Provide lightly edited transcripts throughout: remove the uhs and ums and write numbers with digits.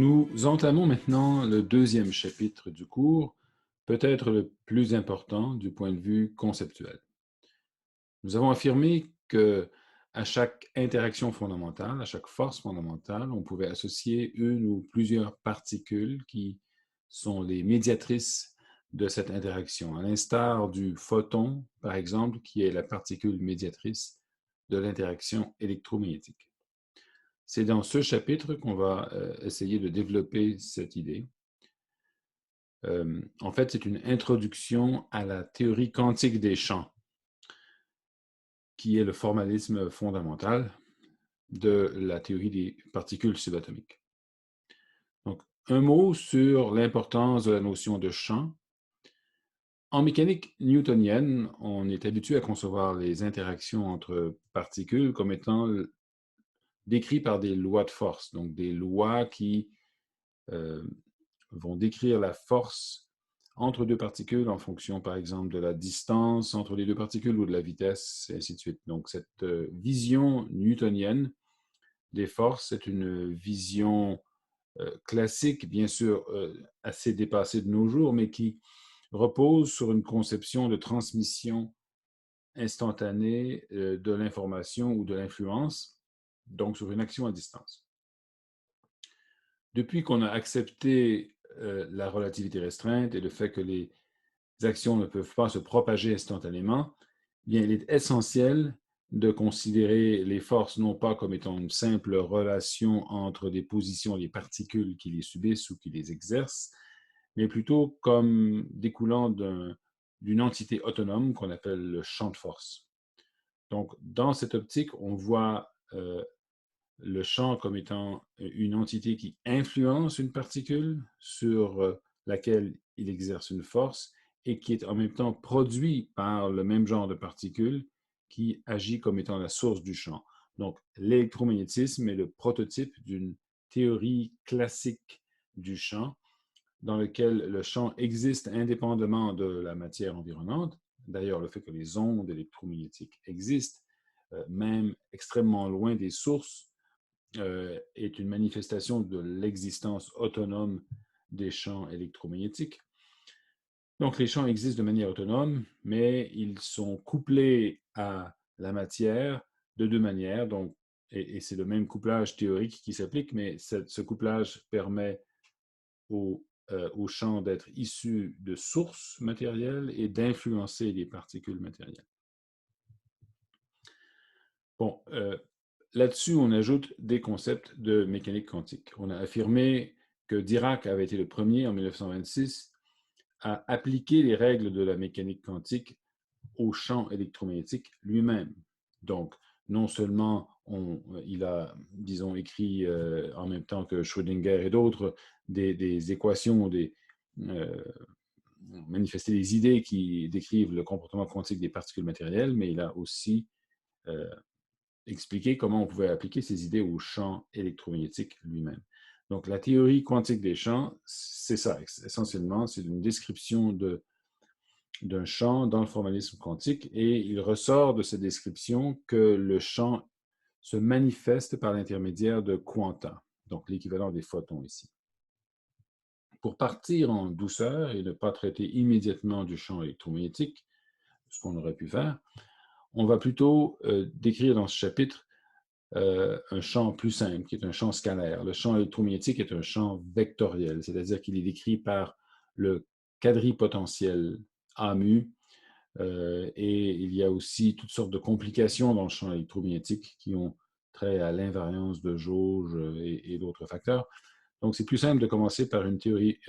Nous entamons maintenant le deuxième chapitre du cours, peut-être le plus important du point de vue conceptuel. Nous avons affirmé que à chaque interaction fondamentale, à chaque force fondamentale, on pouvait associer une ou plusieurs particules qui sont les médiatrices de cette interaction, à l'instar du photon, par exemple, qui est la particule médiatrice de l'interaction électromagnétique. C'est dans ce chapitre qu'on va essayer de développer cette idée. En fait, c'est une introduction à la théorie quantique des champs, qui est le formalisme fondamental de la théorie des particules subatomiques. Donc, un mot sur l'importance de la notion de champ. En mécanique newtonienne, on est habitué à concevoir les interactions entre particules comme étant décrites par des lois de force, donc des lois qui euh, vont décrire la force entre deux particules en fonction, par exemple, de la distance entre les deux particules ou de la vitesse, et ainsi de suite. Donc, cette vision newtonienne des forces est une vision classique, bien sûr, assez dépassée de nos jours, mais qui repose sur une conception de transmission instantanée de l'information ou de l'influence, donc sur une action à distance. Depuis qu'on a accepté la relativité restreinte et le fait que les actions ne peuvent pas se propager instantanément, bien, il est essentiel de considérer les forces non pas comme étant une simple relation entre des positions des particules qui les subissent ou qui les exercent, mais plutôt comme découlant d'une entité autonome qu'on appelle le champ de force. Donc, dans cette optique, on voit le champ comme étant une entité qui influence une particule sur laquelle il exerce une force et qui est en même temps produit par le même genre de particule qui agit comme étant la source du champ. Donc, l'électromagnétisme est le prototype d'une théorie classique du champ dans lequel le champ existe indépendamment de la matière environnante. D'ailleurs, le fait que les ondes électromagnétiques existent, même extrêmement loin des sources, est une manifestation de l'existence autonome des champs électromagnétiques. Donc, les champs existent de manière autonome, mais ils sont couplés à la matière de deux manières. Donc, et c'est le même couplage théorique qui s'applique, mais ce couplage permet aux champs d'être issus de sources matérielles et d'influencer les particules matérielles. Bon, là-dessus, on ajoute des concepts de mécanique quantique. On a affirmé que Dirac avait été le premier, en 1926, à appliquer les règles de la mécanique quantique au champ électromagnétique lui-même. Donc, non seulement il a, disons, écrit en même temps que Schrödinger et d'autres des équations, manifesté des idées qui décrivent le comportement quantique des particules matérielles, mais il a aussi euh, expliqué comment on pouvait appliquer ces idées au champ électromagnétique lui-même. Donc, la théorie quantique des champs, c'est ça, essentiellement, c'est une description d'un champ dans le formalisme quantique, et il ressort de cette description que le champ se manifeste par l'intermédiaire de quanta, donc l'équivalent des photons ici. Pour partir en douceur et ne pas traiter immédiatement du champ électromagnétique, ce qu'on aurait pu faire, on va plutôt décrire dans ce chapitre un champ plus simple, qui est un champ scalaire. Le champ électromagnétique est un champ vectoriel, c'est-à-dire qu'il est décrit par le quadripotentiel A mu, et il y a aussi toutes sortes de complications dans le champ électromagnétique qui ont trait à l'invariance de jauge et d'autres facteurs. Donc, c'est plus simple de commencer par une théorie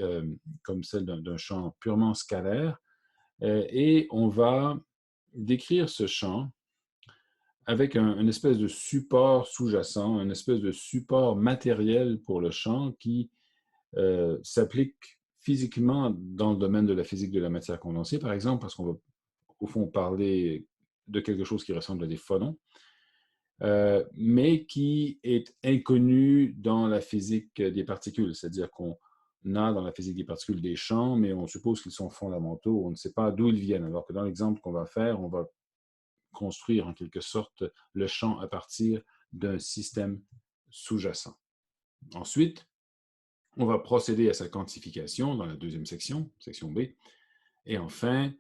comme celle d'un champ purement scalaire, et on va décrire ce champ avec une espèce de support sous-jacent, une espèce de support matériel pour le champ qui s'applique physiquement dans le domaine de la physique de la matière condensée, par exemple, parce qu'on va au fond parler de quelque chose qui ressemble à des photons, mais qui est inconnu dans la physique des particules, c'est-à-dire qu'on a dans la physique des particules des champs, mais on suppose qu'ils sont fondamentaux, on ne sait pas d'où ils viennent, alors que dans l'exemple qu'on va faire, on va construire en quelque sorte le champ à partir d'un système sous-jacent. Ensuite, On va procéder à sa quantification dans la deuxième section, section B. Et enfin,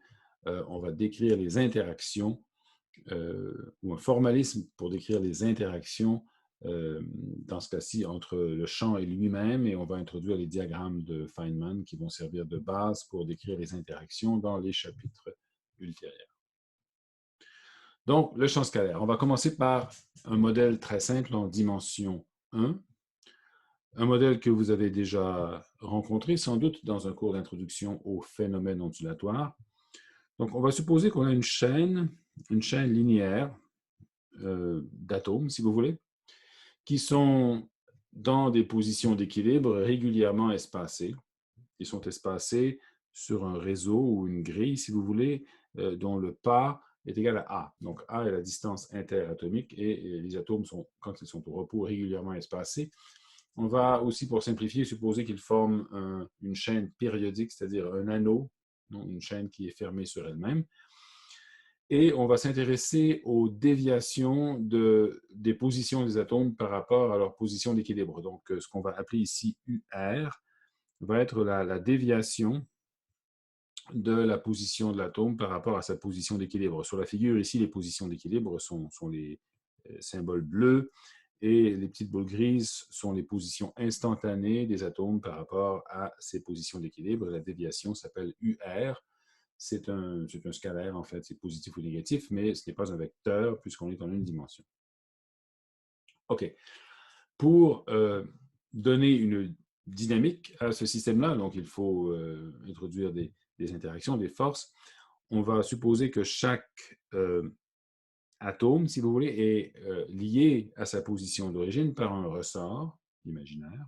on va décrire les interactions ou un formalisme pour décrire les interactions, dans ce cas-ci, entre le champ et lui-même, et on va introduire les diagrammes de Feynman qui vont servir de base pour décrire les interactions dans les chapitres ultérieurs. Donc, le champ scalaire. On va commencer par un modèle très simple en dimension 1, un modèle que vous avez déjà rencontré sans doute dans un cours d'introduction aux phénomènes ondulatoires. Donc, on va supposer qu'on a une chaîne linéaire d'atomes, si vous voulez, qui sont dans des positions d'équilibre régulièrement espacées. Ils sont espacés sur un réseau ou une grille, si vous voulez, dont le pas est égal à A. Donc, A est la distance interatomique et les atomes sont, quand ils sont au repos, régulièrement espacés. On va aussi, pour simplifier, supposer qu'ils forment une chaîne périodique, c'est-à-dire un anneau, donc une chaîne qui est fermée sur elle-même. Et on va s'intéresser aux déviations des positions des atomes par rapport à leur position d'équilibre. Donc, ce qu'on va appeler ici UR va être la déviation de la position de l'atome par rapport à sa position d'équilibre. Sur la figure, ici, les positions d'équilibre sont les symboles bleus et les petites boules grises sont les positions instantanées des atomes par rapport à ces positions d'équilibre. La déviation s'appelle UR. C'est un scalaire, en fait, c'est positif ou négatif, mais ce n'est pas un vecteur puisqu'on est en une dimension. OK. Pour donner une dynamique à ce système-là, donc il faut introduire des interactions, des forces. On va supposer que chaque atome, si vous voulez, est lié à sa position d'origine par un ressort imaginaire,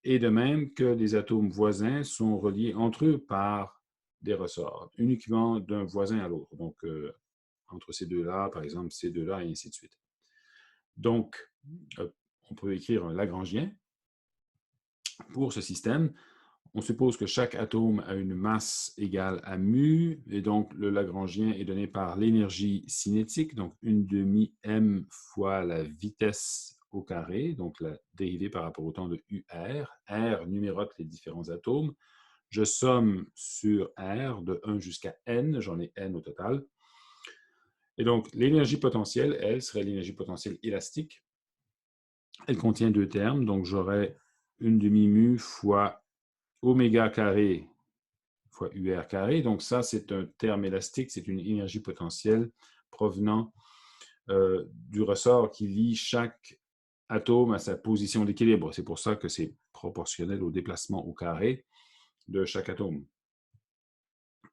et de même que les atomes voisins sont reliés entre eux par des ressorts, uniquement d'un voisin à l'autre. Donc, entre ces deux-là, par exemple, ces deux-là, et ainsi de suite. Donc, on peut écrire un Lagrangien pour ce système. On suppose que chaque atome a une masse égale à mu, et donc le Lagrangien est donné par l'énergie cinétique, donc 1/2m fois la vitesse au carré, donc la dérivée par rapport au temps de UR. R numérote les différents atomes. Je somme sur R de 1 jusqu'à n, j'en ai n au total. Et donc l'énergie potentielle, elle, serait l'énergie potentielle élastique. Elle contient deux termes, donc j'aurai 1/2mu fois oméga carré fois UR carré. Donc ça, c'est un terme élastique, c'est une énergie potentielle provenant du ressort qui lie chaque atome à sa position d'équilibre. C'est pour ça que c'est proportionnel au déplacement au carré de chaque atome.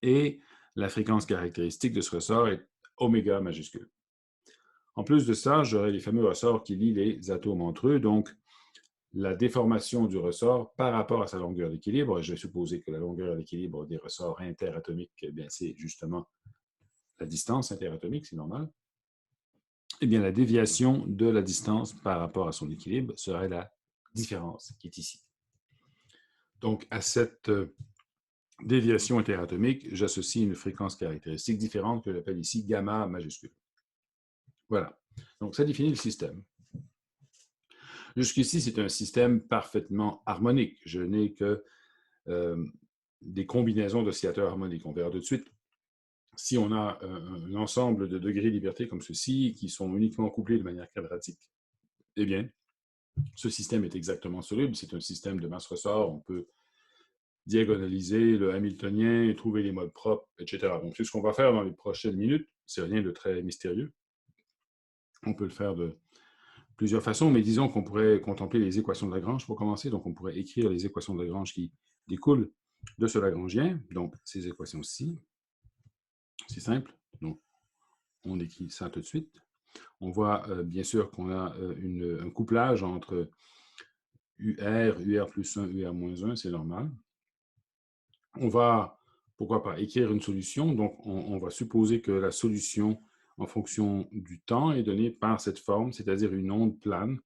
Et la fréquence caractéristique de ce ressort est oméga majuscule. En plus de ça, j'aurai les fameux ressorts qui lient les atomes entre eux, donc la déformation du ressort par rapport à sa longueur d'équilibre. Je vais supposer que la longueur d'équilibre des ressorts interatomiques, eh bien, c'est justement la distance interatomique, c'est normal. Eh bien, la déviation de la distance par rapport à son équilibre serait la différence qui est ici. Donc, à cette déviation interatomique, j'associe une fréquence caractéristique différente que j'appelle ici gamma majuscule. Voilà. Donc, ça définit le système. Jusqu'ici, c'est un système parfaitement harmonique. Je n'ai que des combinaisons d'oscillateurs harmoniques. On verra tout de suite. Si on a un ensemble de degrés de liberté comme ceci, qui sont uniquement couplés de manière quadratique, eh bien, ce système est exactement soluble. C'est un système de masse-ressort. On peut diagonaliser le hamiltonien et trouver les modes propres, etc. Donc, c'est ce qu'on va faire dans les prochaines minutes. C'est rien de très mystérieux. On peut le faire de plusieurs façons, mais disons qu'on pourrait contempler les équations de Lagrange pour commencer. Donc, on pourrait écrire les équations de Lagrange qui découlent de ce Lagrangien. Donc, ces équations-ci, c'est simple. Donc, on écrit ça tout de suite. On voit bien sûr qu'on a un couplage entre UR plus 1, UR moins 1, c'est normal. On va, pourquoi pas, écrire une solution. Donc, on va supposer que la solution en fonction du temps est donnée par cette forme, c'est-à-dire une onde plane.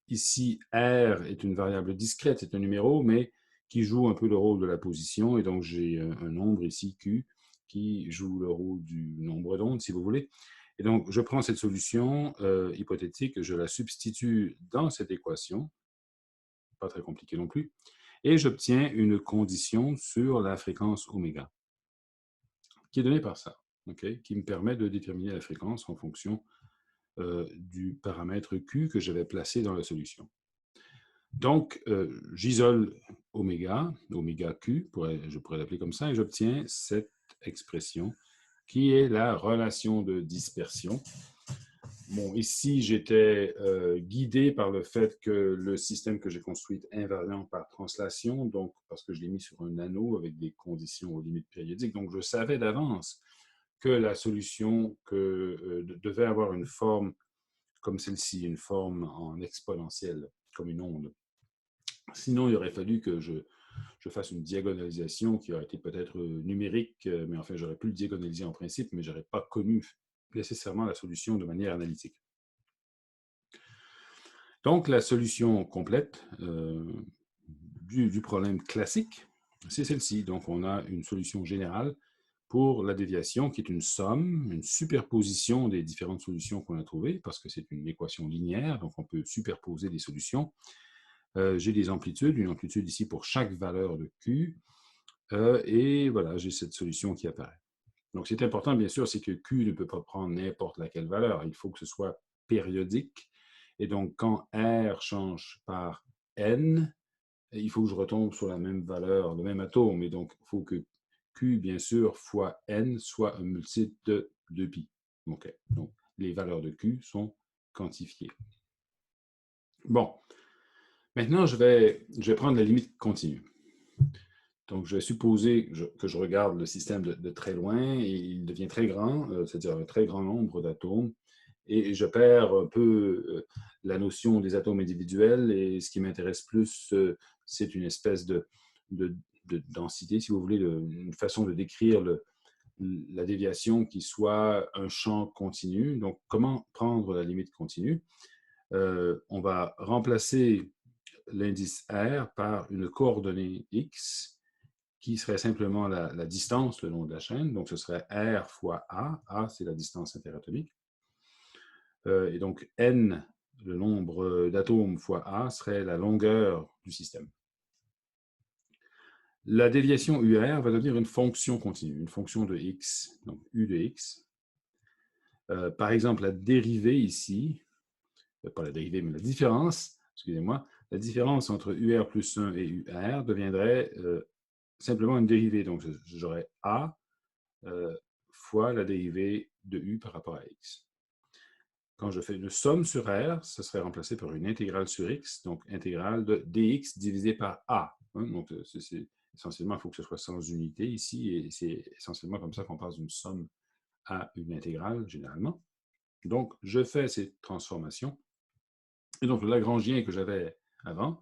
Ici, R est une variable discrète, c'est un numéro, mais qui joue un peu le rôle de la position. Et donc, j'ai un nombre ici, Q, qui joue le rôle du nombre d'ondes, si vous voulez. Et donc, je prends cette solution hypothétique, je la substitue dans cette équation, pas très compliqué non plus, et j'obtiens une condition sur la fréquence oméga, qui est donnée par ça, qui me permet de déterminer la fréquence en fonction du paramètre Q que j'avais placé dans la solution. Donc, j'isole oméga Q, je pourrais l'appeler comme ça, et j'obtiens cette expression qui est la relation de dispersion. Bon, ici, j'étais guidé par le fait que le système que j'ai construit est invariant par translation, donc parce que je l'ai mis sur un anneau avec des conditions aux limites périodiques. Donc, je savais d'avance que la solution devait avoir une forme comme celle-ci, une forme en exponentielle, comme une onde. Sinon, il aurait fallu que je fasse une diagonalisation qui aurait été peut-être numérique, mais enfin, j'aurais pu le diagonaliser en principe, mais je n'aurais pas connu nécessairement la solution de manière analytique. Donc, la solution complète du problème classique, c'est celle-ci. Donc, on a une solution générale pour la déviation qui est une somme, une superposition des différentes solutions qu'on a trouvées, parce que c'est une équation linéaire, donc on peut superposer des solutions. J'ai des amplitudes, une amplitude ici pour chaque valeur de Q, et voilà, j'ai cette solution qui apparaît. Donc, c'est important, bien sûr, c'est que Q ne peut pas prendre n'importe laquelle valeur. Il faut que ce soit périodique. Et donc, quand R change par N, il faut que je retombe sur la même valeur, le même atome. Et donc, il faut que Q, bien sûr, fois N soit un multiple de 2pi. OK. Donc, les valeurs de Q sont quantifiées. Bon. Maintenant, je vais prendre la limite continue. Donc, je vais supposer que je regarde le système de très loin et il devient très grand, c'est-à-dire un très grand nombre d'atomes, et je perds un peu la notion des atomes individuels, et ce qui m'intéresse plus, c'est une espèce de densité, si vous voulez, une façon de décrire la déviation qui soit un champ continu. Donc, comment prendre la limite continue? On va remplacer l'indice R par une coordonnée X, qui serait simplement la distance le long de la chaîne. Donc, ce serait R fois A. A, c'est la distance interatomique. Et donc, N, le nombre d'atomes fois A, serait la longueur du système. La déviation UR va devenir une fonction continue, une fonction de X, donc U de X. Par exemple, la dérivée ici, pas la dérivée, mais la différence, excusez-moi, la différence entre UR plus 1 et UR deviendrait simplement une dérivée. Donc, j'aurais A fois la dérivée de U par rapport à X. Quand je fais une somme sur R, ce serait remplacé par une intégrale sur X, donc intégrale de dx divisé par A. Donc, essentiellement, il faut que ce soit sans unité ici, et c'est essentiellement comme ça qu'on passe d'une somme à une intégrale, généralement. Donc, je fais ces transformations. Et donc, le Lagrangien que j'avais avant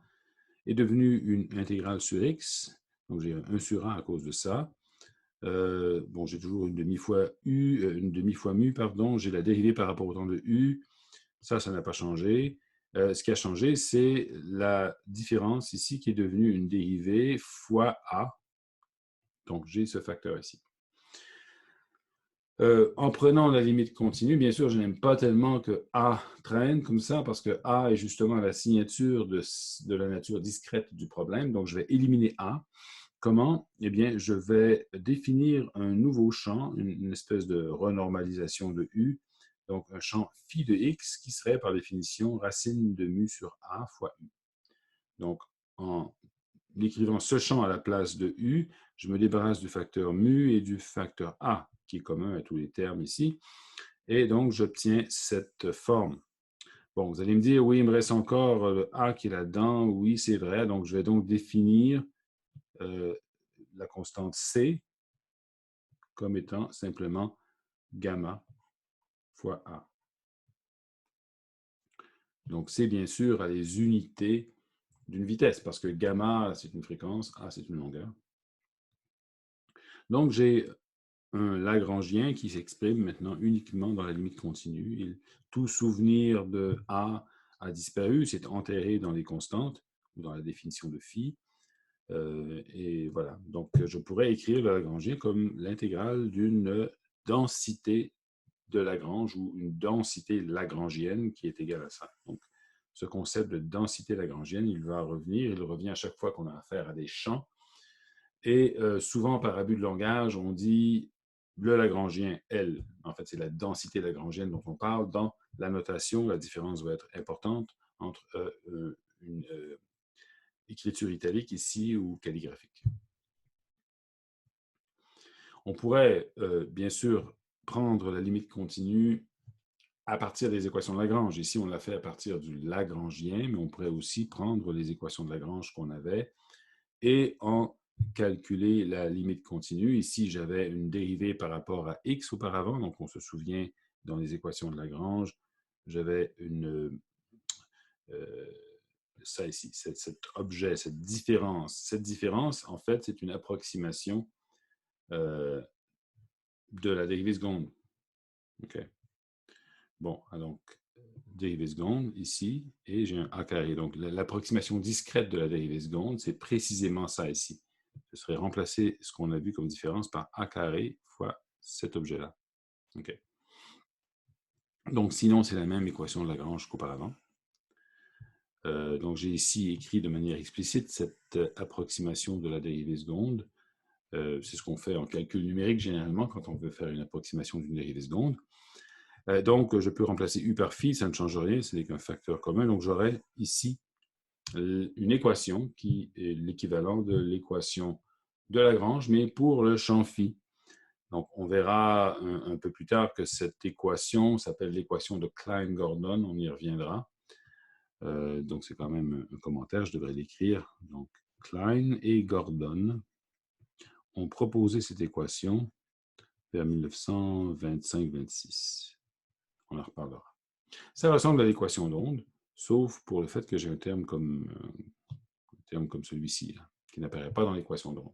est devenu une intégrale sur X. Donc, j'ai un 1 sur A à cause de ça. Bon, j'ai toujours une demi-fois mu, pardon. J'ai la dérivée par rapport au temps de U. Ça n'a pas changé. Ce qui a changé, c'est la différence ici qui est devenue une dérivée fois A. Donc, j'ai ce facteur ici. En prenant la limite continue, bien sûr, je n'aime pas tellement que A traîne comme ça, parce que A est justement la signature de la nature discrète du problème. Donc, je vais éliminer A. Comment? Eh bien, je vais définir un nouveau champ, une espèce de renormalisation de U, donc un champ phi de x qui serait par définition racine de mu sur A fois U. Donc, en écrivant ce champ à la place de U, je me débarrasse du facteur mu et du facteur A, qui est commun à tous les termes ici, et donc j'obtiens cette forme. Bon, vous allez me dire, oui, il me reste encore le A qui est là-dedans. Oui, c'est vrai. Donc, je vais donc définir la constante C comme étant simplement gamma fois A. Donc, c'est bien sûr à les unités d'une vitesse, parce que gamma, c'est une fréquence, A, c'est une longueur. Donc, j'ai un Lagrangien qui s'exprime maintenant uniquement dans la limite continue. Tout souvenir de A a disparu, c'est enterré dans les constantes, ou dans la définition de phi. Et voilà. Donc, je pourrais écrire le Lagrangien comme l'intégrale d'une densité de Lagrange ou une densité lagrangienne qui est égale à ça. Donc, ce concept de densité lagrangienne, il va revenir, il revient à chaque fois qu'on a affaire à des champs. Et souvent, par abus de langage, on dit le Lagrangien, L. En fait, c'est la densité lagrangienne dont on parle. Dans la notation, la différence va être importante entre une écriture italique ici ou calligraphique. On pourrait, bien sûr, prendre la limite continue à partir des équations de Lagrange. Ici, on l'a fait à partir du Lagrangien, mais on pourrait aussi prendre les équations de Lagrange qu'on avait et en calculer la limite continue. Ici, j'avais une dérivée par rapport à x auparavant, donc on se souvient dans les équations de Lagrange, j'avais ça ici, cet objet, cette différence. Cette différence, en fait, c'est une approximation de la dérivée seconde. OK. Bon, donc, dérivée seconde ici, et j'ai un a carré. Donc, l'approximation discrète de la dérivée seconde, c'est précisément ça ici. Ce serait remplacer ce qu'on a vu comme différence par a carré fois cet objet-là. OK. Donc, sinon, c'est la même équation de Lagrange qu'auparavant. Donc, j'ai ici écrit de manière explicite cette approximation de la dérivée seconde. C'est ce qu'on fait en calcul numérique généralement quand on veut faire une approximation d'une dérivée seconde. Donc, je peux remplacer u par phi, ça ne change rien, ce n'est qu'un facteur commun. Donc, j'aurai ici une équation qui est l'équivalent de l'équation de Lagrange, mais pour le champ phi. Donc, on verra un peu plus tard que cette équation s'appelle l'équation de Klein-Gordon, on y reviendra. Donc, c'est quand même un commentaire, je devrais l'écrire. Donc, Klein et Gordon ont proposé cette équation vers 1925-26. On en reparlera. Ça ressemble à l'équation d'onde, sauf pour le fait que j'ai un terme comme celui-ci, qui n'apparaît pas dans l'équation d'onde.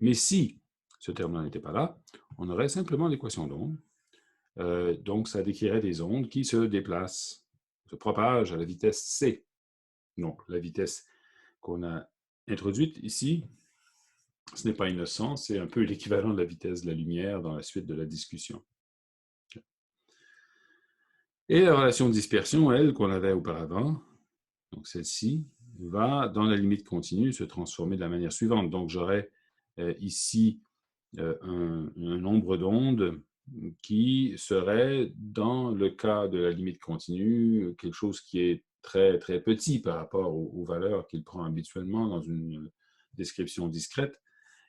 Mais si ce terme-là n'était pas là, on aurait simplement l'équation d'onde. Donc, ça décrirait des ondes qui se déplacent, se propagent à la vitesse c. Donc, la vitesse qu'on a introduite ici, ce n'est pas innocent, c'est un peu l'équivalent de la vitesse de la lumière dans la suite de la discussion. Et la relation de dispersion, elle, qu'on avait auparavant, donc celle-ci, va, dans la limite continue, se transformer de la manière suivante. Donc, j'aurai ici un nombre d'ondes qui serait, dans le cas de la limite continue, quelque chose qui est très, très petit par rapport aux valeurs qu'il prend habituellement dans une description discrète.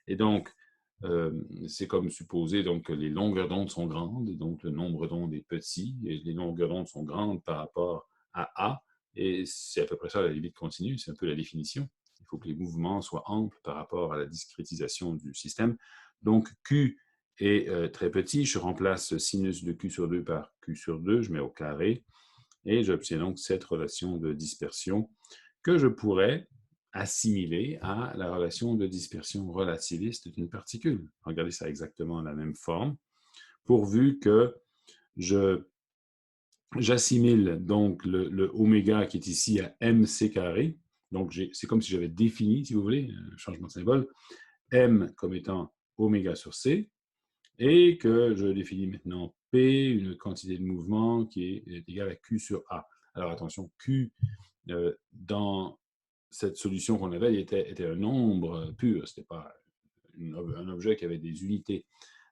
Et donc, c'est comme supposer donc, que les longueurs d'onde sont grandes, et donc le nombre d'ondes est petit, et les longueurs d'onde sont grandes par rapport à A, et c'est à peu près ça la limite continue, c'est un peu la définition. Il faut que les mouvements soient amples par rapport à la discrétisation du système. Donc, Q est très petit, je remplace sinus de Q sur 2 par Q sur 2, je mets au carré, et j'obtiens donc cette relation de dispersion que je pourrais assimilé à la relation de dispersion relativiste d'une particule. Regardez, ça a exactement la même forme, pourvu que j'assimile donc le oméga qui est ici à mc carré. Donc, c'est comme si j'avais défini, si vous voulez, un changement de symbole, m comme étant oméga sur c, et que je définis maintenant p, une quantité de mouvement qui est égale à q sur a. Alors attention, q dans cette solution qu'on avait était un nombre pur, ce n'était pas un objet qui avait des unités.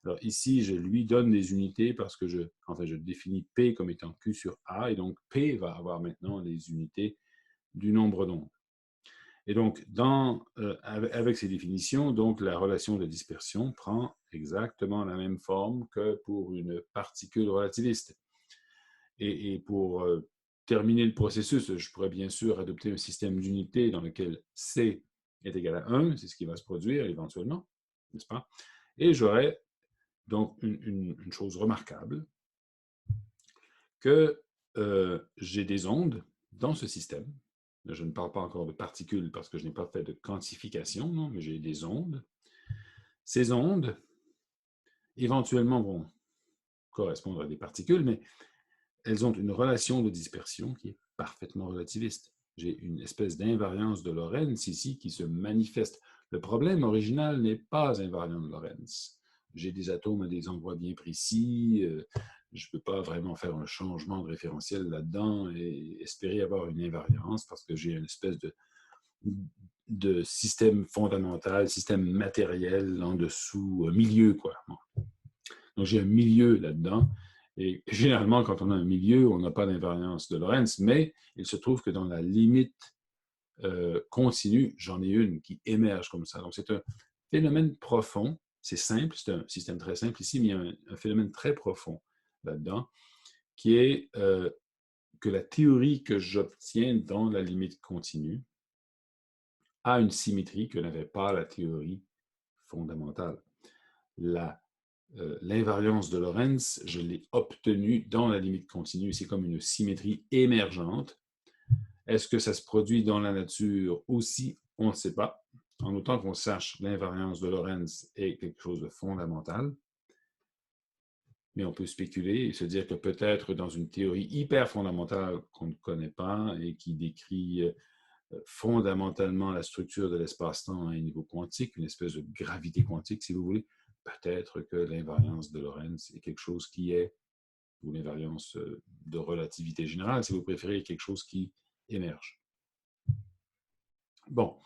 Alors ici, je lui donne des unités parce que je définis P comme étant Q sur A, et donc P va avoir maintenant les unités du nombre d'ondes. Et donc, avec ces définitions, donc, la relation de dispersion prend exactement la même forme que pour une particule relativiste. Et pour terminer le processus, je pourrais bien sûr adopter un système d'unités dans lequel C est égal à 1, c'est ce qui va se produire éventuellement, n'est-ce pas? Et j'aurais donc une chose remarquable, que j'ai des ondes dans ce système. Je ne parle pas encore de particules parce que je n'ai pas fait de quantification, non, mais j'ai des ondes. Ces ondes, éventuellement, vont correspondre à des particules, mais elles ont une relation de dispersion qui est parfaitement relativiste. J'ai une espèce d'invariance de Lorentz ici qui se manifeste. Le problème original n'est pas invariant de Lorentz. J'ai des atomes à des endroits bien précis, je ne peux pas vraiment faire un changement de référentiel là-dedans et espérer avoir une invariance parce que j'ai une espèce de système fondamental, système matériel en dessous, un milieu, quoi. Bon. Donc, j'ai un milieu là-dedans. Et généralement, quand on a un milieu, on n'a pas d'invariance de Lorentz, mais il se trouve que dans la limite continue, j'en ai une qui émerge comme ça. Donc, c'est un phénomène profond. C'est simple, c'est un système très simple ici, mais il y a un phénomène très profond là-dedans, qui est que la théorie que j'obtiens dans la limite continue a une symétrie que n'avait pas la théorie fondamentale. L'invariance de Lorentz, je l'ai obtenue dans la limite continue. C'est comme une symétrie émergente. Est-ce que ça se produit dans la nature aussi? On ne sait pas. En autant qu'on sache, l'invariance de Lorentz est quelque chose de fondamental. Mais on peut spéculer et se dire que peut-être dans une théorie hyper fondamentale qu'on ne connaît pas et qui décrit fondamentalement la structure de l'espace-temps à un niveau quantique, une espèce de gravité quantique, si vous voulez, peut-être que l'invariance de Lorentz est quelque chose qui est, ou l'invariance de relativité générale, si vous préférez, quelque chose qui émerge. Bon.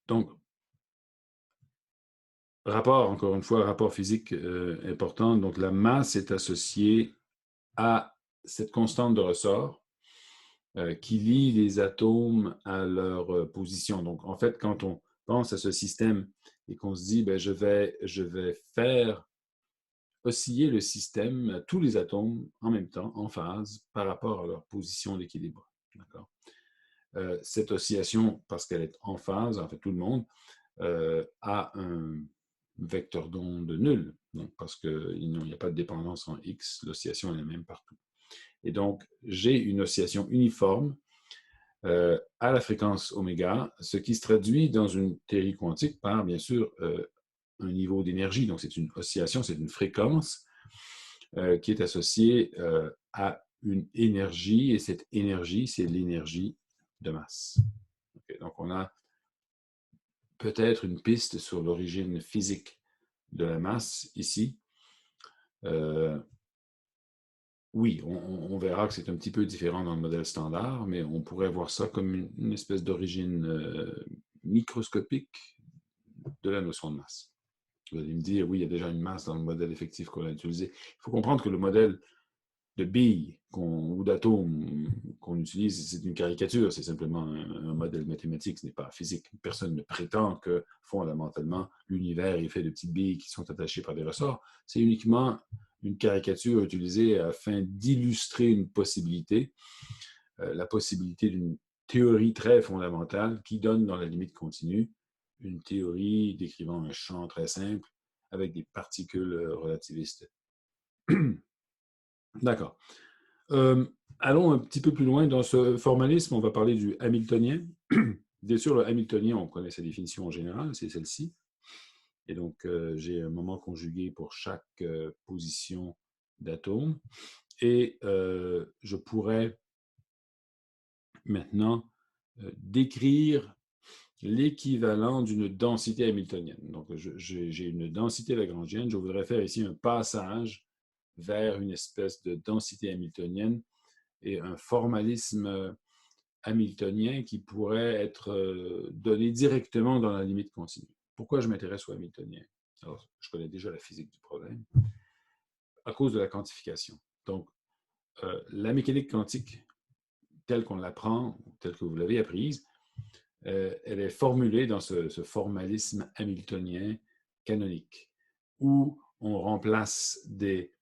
Donc, encore une fois, rapport physique important. Donc, la masse est associée à cette constante de ressort qui lie les atomes à leur position. Donc, en fait, quand on pense à ce système et qu'on se dit, ben, je vais faire osciller le système, tous les atomes en même temps, en phase, par rapport à leur position d'équilibre. D'accord? Cette oscillation, parce qu'elle est en phase, en fait, tout le monde, a un vecteur d'onde nul, donc parce qu'il n'y a pas de dépendance en X, l'oscillation est la même partout. Et donc, j'ai une oscillation uniforme à la fréquence oméga, ce qui se traduit dans une théorie quantique par, bien sûr, un niveau d'énergie. Donc, c'est une oscillation, c'est une fréquence qui est associée à une énergie, et cette énergie, c'est l'énergie de masse. Okay, donc, on a peut-être une piste sur l'origine physique de la masse ici. Oui, on verra que c'est un petit peu différent dans le modèle standard, mais on pourrait voir ça comme une espèce d'origine microscopique de la notion de masse. Vous allez me dire, oui, il y a déjà une masse dans le modèle effectif qu'on a utilisé. Il faut comprendre que le modèle de billes ou d'atomes qu'on utilise, c'est une caricature, c'est simplement un modèle mathématique, ce n'est pas physique. Personne ne prétend que, fondamentalement, l'univers est fait de petites billes qui sont attachées par des ressorts. C'est uniquement une caricature utilisée afin d'illustrer une possibilité, la possibilité d'une théorie très fondamentale qui donne dans la limite continue une théorie décrivant un champ très simple avec des particules relativistes. D'accord. Allons un petit peu plus loin dans ce formalisme. On va parler du hamiltonien. Bien sûr, le hamiltonien, on connaît sa définition en général, c'est celle-ci. Et donc, j'ai un moment conjugué pour chaque position d'atome. Et je pourrais maintenant décrire l'équivalent d'une densité hamiltonienne. Donc, j'ai une densité lagrangienne. Je voudrais faire ici un passage vers une espèce de densité hamiltonienne et un formalisme hamiltonien qui pourrait être donné directement dans la limite continue. Pourquoi je m'intéresse au hamiltonien? Alors, je connais déjà la physique du problème. À cause de la quantification. Donc, la mécanique quantique, telle qu'on l'apprend, telle que vous l'avez apprise, elle est formulée dans ce formalisme hamiltonien canonique, où on remplace des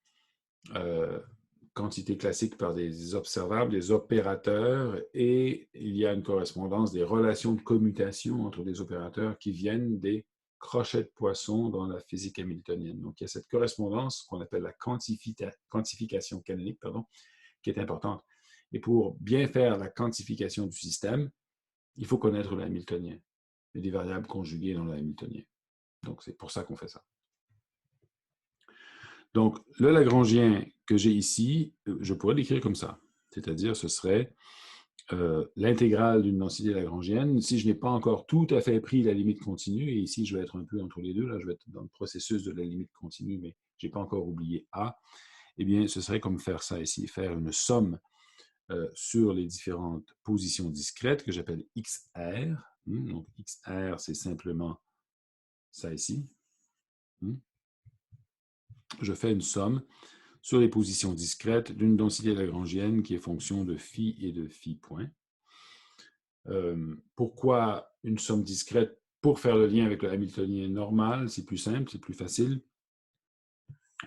quantités classiques par des observables, des opérateurs, et il y a une correspondance des relations de commutation entre des opérateurs qui viennent des crochets de poisson dans la physique hamiltonienne. Donc, il y a cette correspondance qu'on appelle la quantification canonique, qui est importante. Et pour bien faire la quantification du système, il faut connaître le hamiltonien et des variables conjuguées dans le hamiltonien. Donc, c'est pour ça qu'on fait ça. Donc, le Lagrangien que j'ai ici, je pourrais l'écrire comme ça. C'est-à-dire, ce serait l'intégrale d'une densité lagrangienne. Si je n'ai pas encore tout à fait pris la limite continue, et ici, je vais être un peu entre les deux, là, je vais être dans le processus de la limite continue, mais je n'ai pas encore oublié A. eh bien, ce serait comme faire ça ici, faire une somme sur les différentes positions discrètes que j'appelle XR. Donc, XR, c'est simplement ça ici. Je fais une somme sur les positions discrètes d'une densité lagrangienne qui est fonction de phi et de phi point. Pourquoi une somme discrète? Pour faire le lien avec le hamiltonien normal, c'est plus simple, c'est plus facile.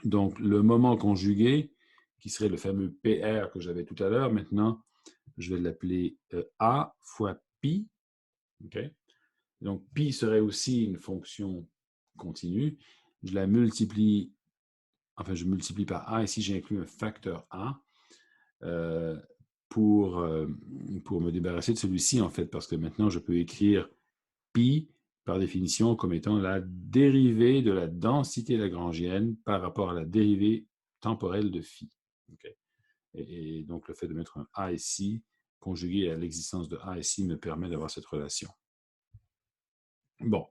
Donc, le moment conjugué, qui serait le fameux PR que j'avais tout à l'heure, maintenant, je vais l'appeler A fois pi. Okay? Donc, pi serait aussi une fonction continue. Je la multiplie, enfin, je multiplie par A. Ici, j'inclus un facteur A pour me débarrasser de celui-ci, en fait, parce que maintenant, je peux écrire pi, par définition, comme étant la dérivée de la densité lagrangienne par rapport à la dérivée temporelle de phi. Okay? Et donc, le fait de mettre un A ici, conjugué à l'existence de A ici, me permet d'avoir cette relation. Bon,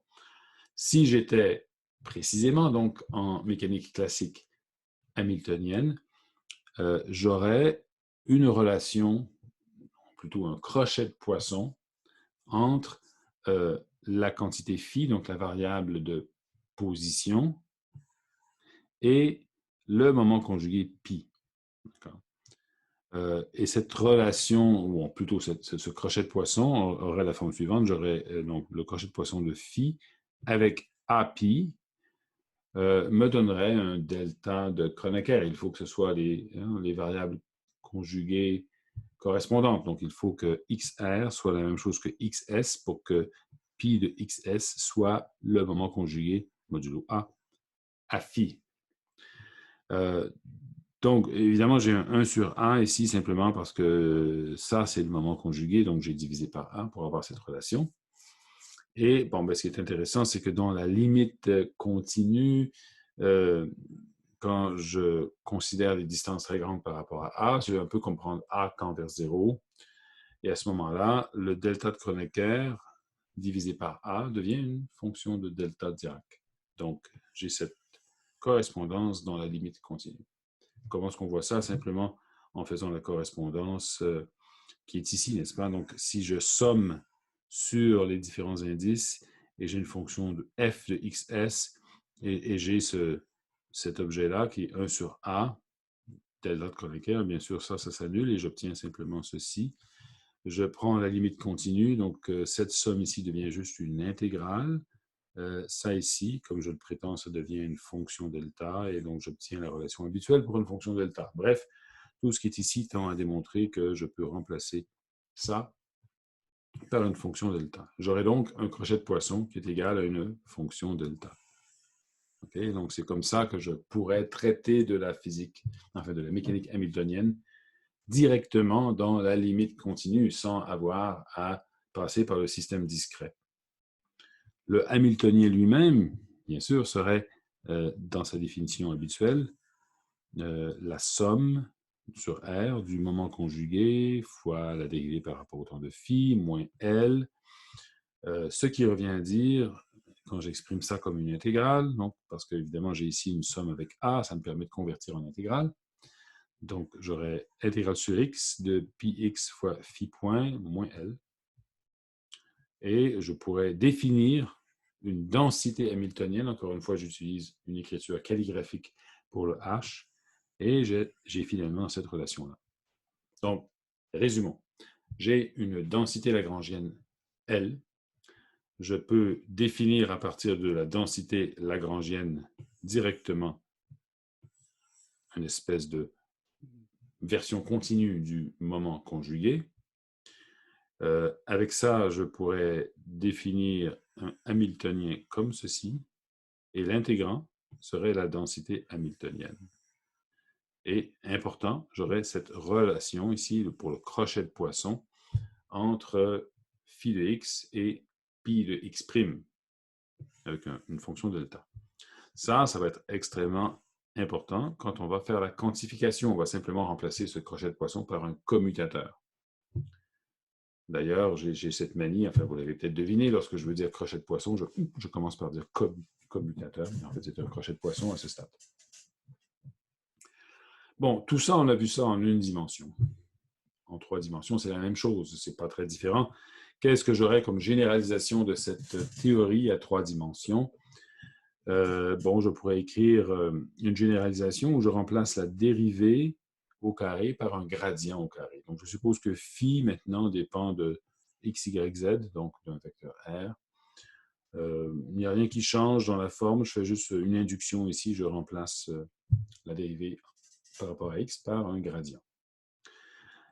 si j'étais précisément donc en mécanique classique hamiltonienne, j'aurais une relation, plutôt un crochet de Poisson, entre la quantité phi, donc la variable de position, et le moment conjugué pi. Et cette relation, ou plutôt ce crochet de Poisson aurait la forme suivante. J'aurais donc le crochet de Poisson de phi avec a pi me donnerait un delta de Kronecker. Il faut que ce soit les variables conjuguées correspondantes. Donc, il faut que XR soit la même chose que XS pour que pi de XS soit le moment conjugué modulo A à phi. Donc, évidemment, j'ai un 1 sur A ici simplement parce que ça, c'est le moment conjugué, donc j'ai divisé par A pour avoir cette relation. Et bon, ben, ce qui est intéressant, c'est que dans la limite continue, quand je considère des distances très grandes par rapport à A, je vais un peu comprendre A tend vers 0. Et à ce moment-là, le delta de Kronecker divisé par A devient une fonction de delta Dirac. Donc, j'ai cette correspondance dans la limite continue. Comment est-ce qu'on voit ça? Simplement en faisant la correspondance qui est ici, n'est-ce pas? Donc, si je somme sur les différents indices et j'ai une fonction de f de xs et j'ai cet objet-là qui est 1 sur a, delta de Kronecker, bien sûr, ça s'annule et j'obtiens simplement ceci. Je prends la limite continue, donc cette somme ici devient juste une intégrale. Ça ici, comme je le prétends, ça devient une fonction delta et donc j'obtiens la relation habituelle pour une fonction delta. Bref, tout ce qui est ici tend à démontrer que je peux remplacer ça par une fonction delta. J'aurai donc un crochet de Poisson qui est égal à une fonction delta. Okay? Donc, c'est comme ça que je pourrais traiter de la physique, enfin de la mécanique hamiltonienne, directement dans la limite continue sans avoir à passer par le système discret. Le hamiltonien lui-même, bien sûr, serait, dans sa définition habituelle, la somme sur R du moment conjugué fois la dérivée par rapport au temps de phi moins L, ce qui revient à dire, quand j'exprime ça comme une intégrale, donc, parce qu'évidemment j'ai ici une somme avec A, ça me permet de convertir en intégrale. Donc j'aurai intégrale sur x de pi x fois phi point moins L. Et je pourrais définir une densité hamiltonienne. Encore une fois, j'utilise une écriture calligraphique pour le H. Et j'ai finalement cette relation-là. Donc, résumons. J'ai une densité lagrangienne L. Je peux définir à partir de la densité lagrangienne directement une espèce de version continue du moment conjugué. Avec ça, je pourrais définir un hamiltonien comme ceci, et l'intégrant serait la densité hamiltonienne. Et important, j'aurais cette relation ici pour le crochet de Poisson entre phi de x et pi de x', avec une fonction delta. Ça va être extrêmement important quand on va faire la quantification. On va simplement remplacer ce crochet de Poisson par un commutateur. D'ailleurs, j'ai cette manie, enfin vous l'avez peut-être deviné, lorsque je veux dire crochet de Poisson, je commence par dire commutateur, mais en fait c'est un crochet de Poisson à ce stade. Bon, tout ça, on a vu ça en une dimension. En 3 dimensions, c'est la même chose, c'est pas très différent. Qu'est-ce que j'aurais comme généralisation de cette théorie à 3 dimensions? Bon, je pourrais écrire une généralisation où je remplace la dérivée au carré par un gradient au carré. Donc, je suppose que phi, maintenant, dépend de x, y, z, donc d'un vecteur r. Il n'y a rien qui change dans la forme, je fais juste une induction ici, je remplace la dérivée par rapport à x par un gradient.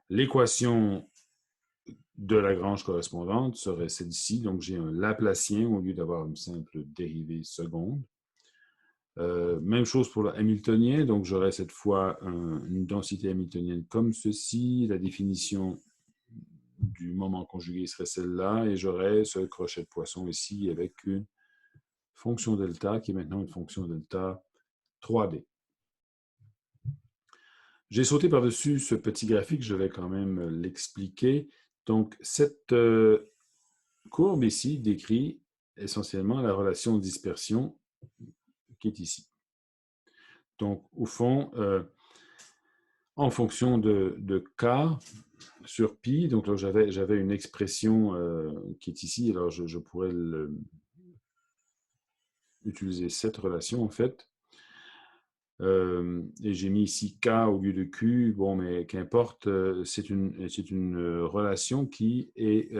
L'équation de Lagrange correspondante serait celle-ci, donc j'ai un Laplacien au lieu d'avoir une simple dérivée seconde. Même chose pour le hamiltonien, donc j'aurai cette fois une densité hamiltonienne comme ceci, la définition du moment conjugué serait celle-là, et j'aurai ce crochet de poisson ici avec une fonction delta qui est maintenant une fonction delta 3D. J'ai sauté par-dessus ce petit graphique, je vais quand même l'expliquer. Donc, cette courbe ici décrit essentiellement la relation de dispersion qui est ici. Donc, au fond, en fonction de K sur pi, donc là, j'avais une expression qui est ici, alors je pourrais utiliser cette relation en fait. Et j'ai mis ici K au lieu de Q, bon, mais qu'importe, c'est une relation qui est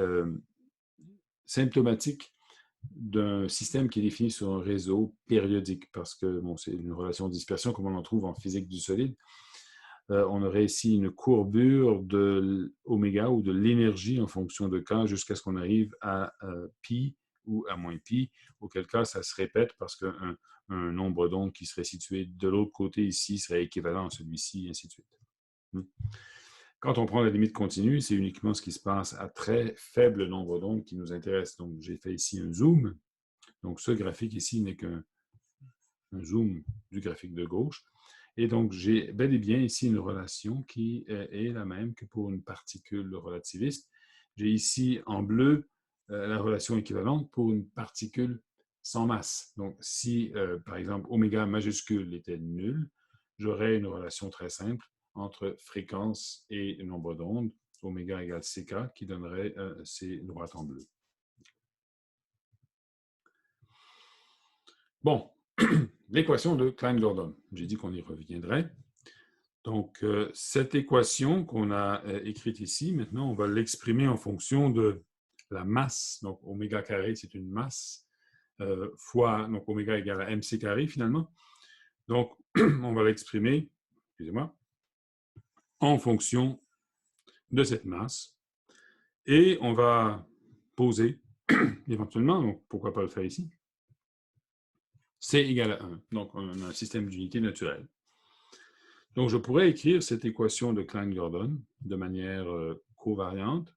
symptomatique d'un système qui est défini sur un réseau périodique, parce que bon, c'est une relation de dispersion comme on en trouve en physique du solide. On aurait ici une courbure de oméga ou de l'énergie en fonction de K jusqu'à ce qu'on arrive à pi ou à moins pi, auquel cas ça se répète parce qu'un nombre d'ondes qui serait situé de l'autre côté ici serait équivalent à celui-ci, et ainsi de suite. Quand on prend la limite continue, c'est uniquement ce qui se passe à très faible nombre d'ondes qui nous intéresse. Donc, j'ai fait ici un zoom. Donc, ce graphique ici n'est qu'un zoom du graphique de gauche. Et donc, j'ai bel et bien ici une relation qui est la même que pour une particule relativiste. J'ai ici en bleu la relation équivalente pour une particule sans masse. Donc, si, par exemple, oméga majuscule était nul, j'aurais une relation très simple entre fréquence et nombre d'ondes, oméga égale ck, qui donnerait ces droites en bleu. Bon, l'équation de Klein-Gordon. J'ai dit qu'on y reviendrait. Donc, cette équation qu'on a écrite ici, maintenant, on va l'exprimer en fonction de la masse. Donc, oméga carré, c'est une masse, fois, donc oméga égale à mc carré, finalement. Donc, on va l'exprimer, excusez-moi, en fonction de cette masse. Et on va poser, éventuellement, donc pourquoi pas le faire ici, C égale à 1. Donc, on a un système d'unité naturelle. Donc, je pourrais écrire cette équation de Klein-Gordon de manière covariante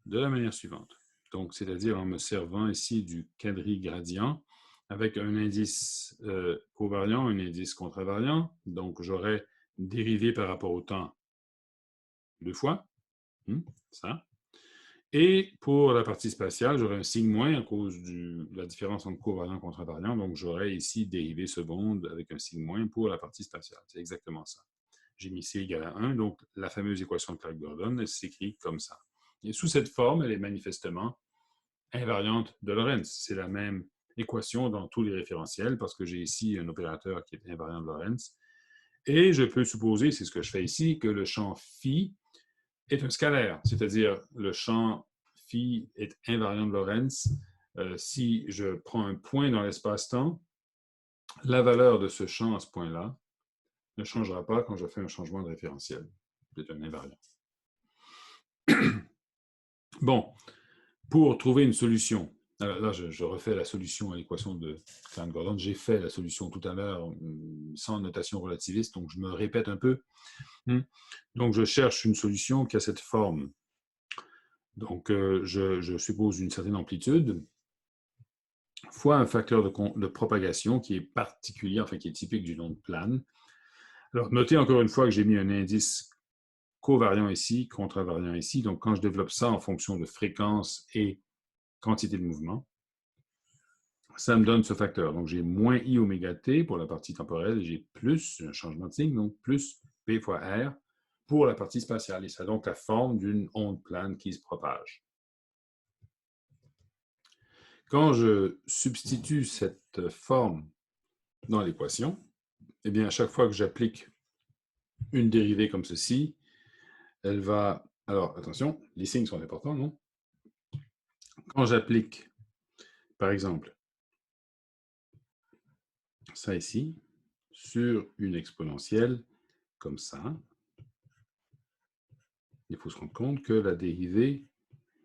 de la manière suivante. Donc, c'est-à-dire en me servant ici du quadrigradient avec un indice covariant, un indice contravariant. Donc, j'aurai dérivé par rapport au temps 2 fois, ça. Et pour la partie spatiale, j'aurai un signe moins à cause de la différence entre covariant et contravariant. Donc, j'aurai ici dérivée seconde avec un signe moins pour la partie spatiale. C'est exactement ça. J'ai mis C égale à 1, donc la fameuse équation de Clark-Gordon s'écrit comme ça. Et sous cette forme, elle est manifestement invariante de Lorentz. C'est la même équation dans tous les référentiels parce que j'ai ici un opérateur qui est invariant de Lorentz. Et je peux supposer, c'est ce que je fais ici, que le champ phi est un scalaire, c'est-à-dire le champ phi est invariant de Lorentz. Si je prends un point dans l'espace-temps, la valeur de ce champ à ce point-là ne changera pas quand je fais un changement de référentiel. C'est un invariant. Bon, pour trouver une solution, alors là, je refais la solution à l'équation de Klein-Gordon. J'ai fait la solution tout à l'heure sans notation relativiste, donc je me répète un peu. Donc, je cherche une solution qui a cette forme. Donc, je suppose une certaine amplitude fois un facteur de propagation qui est particulier, enfin qui est typique d'une onde plane. Alors, notez encore une fois que j'ai mis un indice covariant ici, contravariant ici. Donc, quand je développe ça en fonction de fréquence et quantité de mouvement, ça me donne ce facteur. Donc, j'ai moins I oméga T pour la partie temporelle, et j'ai plus, un changement de signe, donc plus P fois R pour la partie spatiale. Et ça a donc la forme d'une onde plane qui se propage. Quand je substitue cette forme dans l'équation, eh bien, à chaque fois que j'applique une dérivée comme ceci, elle va... Alors, attention, les signes sont importants, non? Quand j'applique, par exemple, ça ici, sur une exponentielle, comme ça, il faut se rendre compte que la dérivée,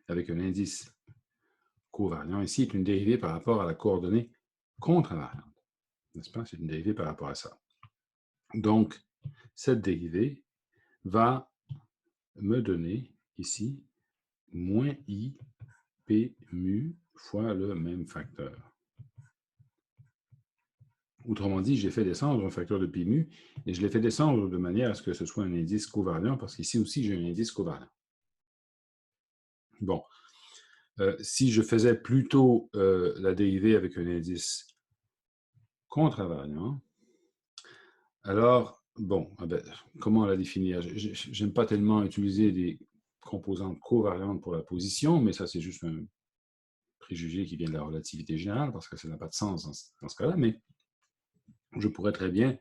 avec un indice covariant ici, est une dérivée par rapport à la coordonnée contre-invariante. N'est-ce pas? C'est une dérivée par rapport à ça. Donc, cette dérivée va me donner ici moins I P mu fois le même facteur. Autrement dit, j'ai fait descendre un facteur de P mu et je l'ai fait descendre de manière à ce que ce soit un indice covariant parce qu'ici aussi, j'ai un indice covariant. Bon, si je faisais plutôt la dérivée avec un indice contre-invariant, alors, bon, comment la définir? J'aime pas tellement utiliser des composantes covariantes pour la position, mais ça, c'est juste un préjugé qui vient de la relativité générale, parce que ça n'a pas de sens dans ce cas-là, mais je pourrais très bien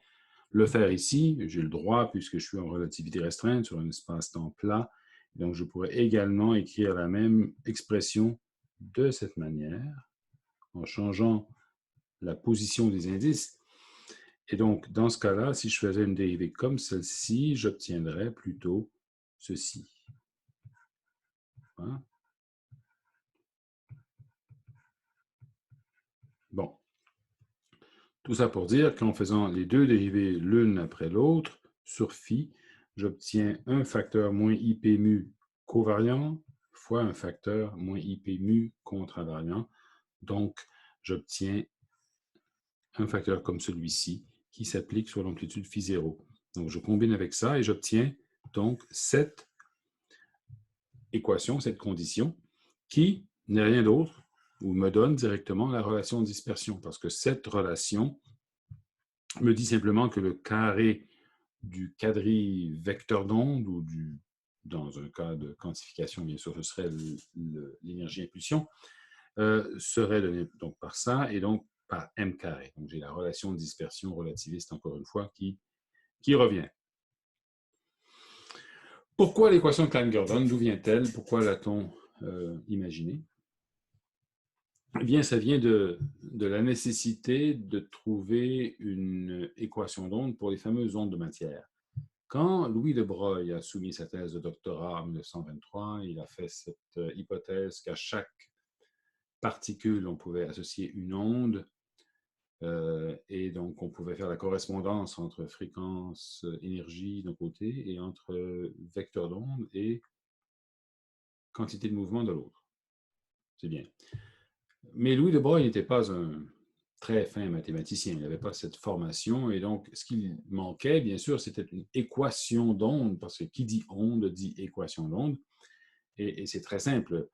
le faire ici. J'ai le droit, puisque je suis en relativité restreinte sur un espace-temps plat. Donc, je pourrais également écrire la même expression de cette manière, en changeant la position des indices. Et donc, dans ce cas-là, si je faisais une dérivée comme celle-ci, j'obtiendrais plutôt ceci. Hein? Bon. Tout ça pour dire qu'en faisant les deux dérivées l'une après l'autre, sur phi, j'obtiens un facteur moins IP mu covariant fois un facteur moins IP mu contre-invariant. Donc, j'obtiens un facteur comme celui-ci qui s'applique sur l'amplitude phi 0. Donc, je combine avec ça et j'obtiens donc cette équation, cette condition, qui n'est rien d'autre, ou me donne directement la relation de dispersion, parce que cette relation me dit simplement que le carré du quadri vecteur d'onde, ou dans un cas de quantification, bien sûr, ce serait l'énergie impulsion, serait donné donc par ça, et donc par m carré. Donc j'ai la relation de dispersion relativiste, encore une fois, qui revient. Pourquoi l'équation de Klein-Gordon? D'où vient-elle? Pourquoi l'a-t-on imaginée? Eh bien, ça vient de la nécessité de trouver une équation d'onde pour les fameuses ondes de matière. Quand Louis de Broglie a soumis sa thèse de doctorat en 1923, il a fait cette hypothèse qu'à chaque particule, on pouvait associer une onde, et donc on pouvait faire la correspondance entre fréquence, énergie d'un côté, et entre vecteur d'onde et quantité de mouvement de l'autre. C'est bien. Mais Louis de Broglie n'était pas un très fin mathématicien, il n'avait pas cette formation, et donc ce qu'il manquait, bien sûr, c'était une équation d'onde, parce que qui dit onde dit équation d'onde, et c'est très simple.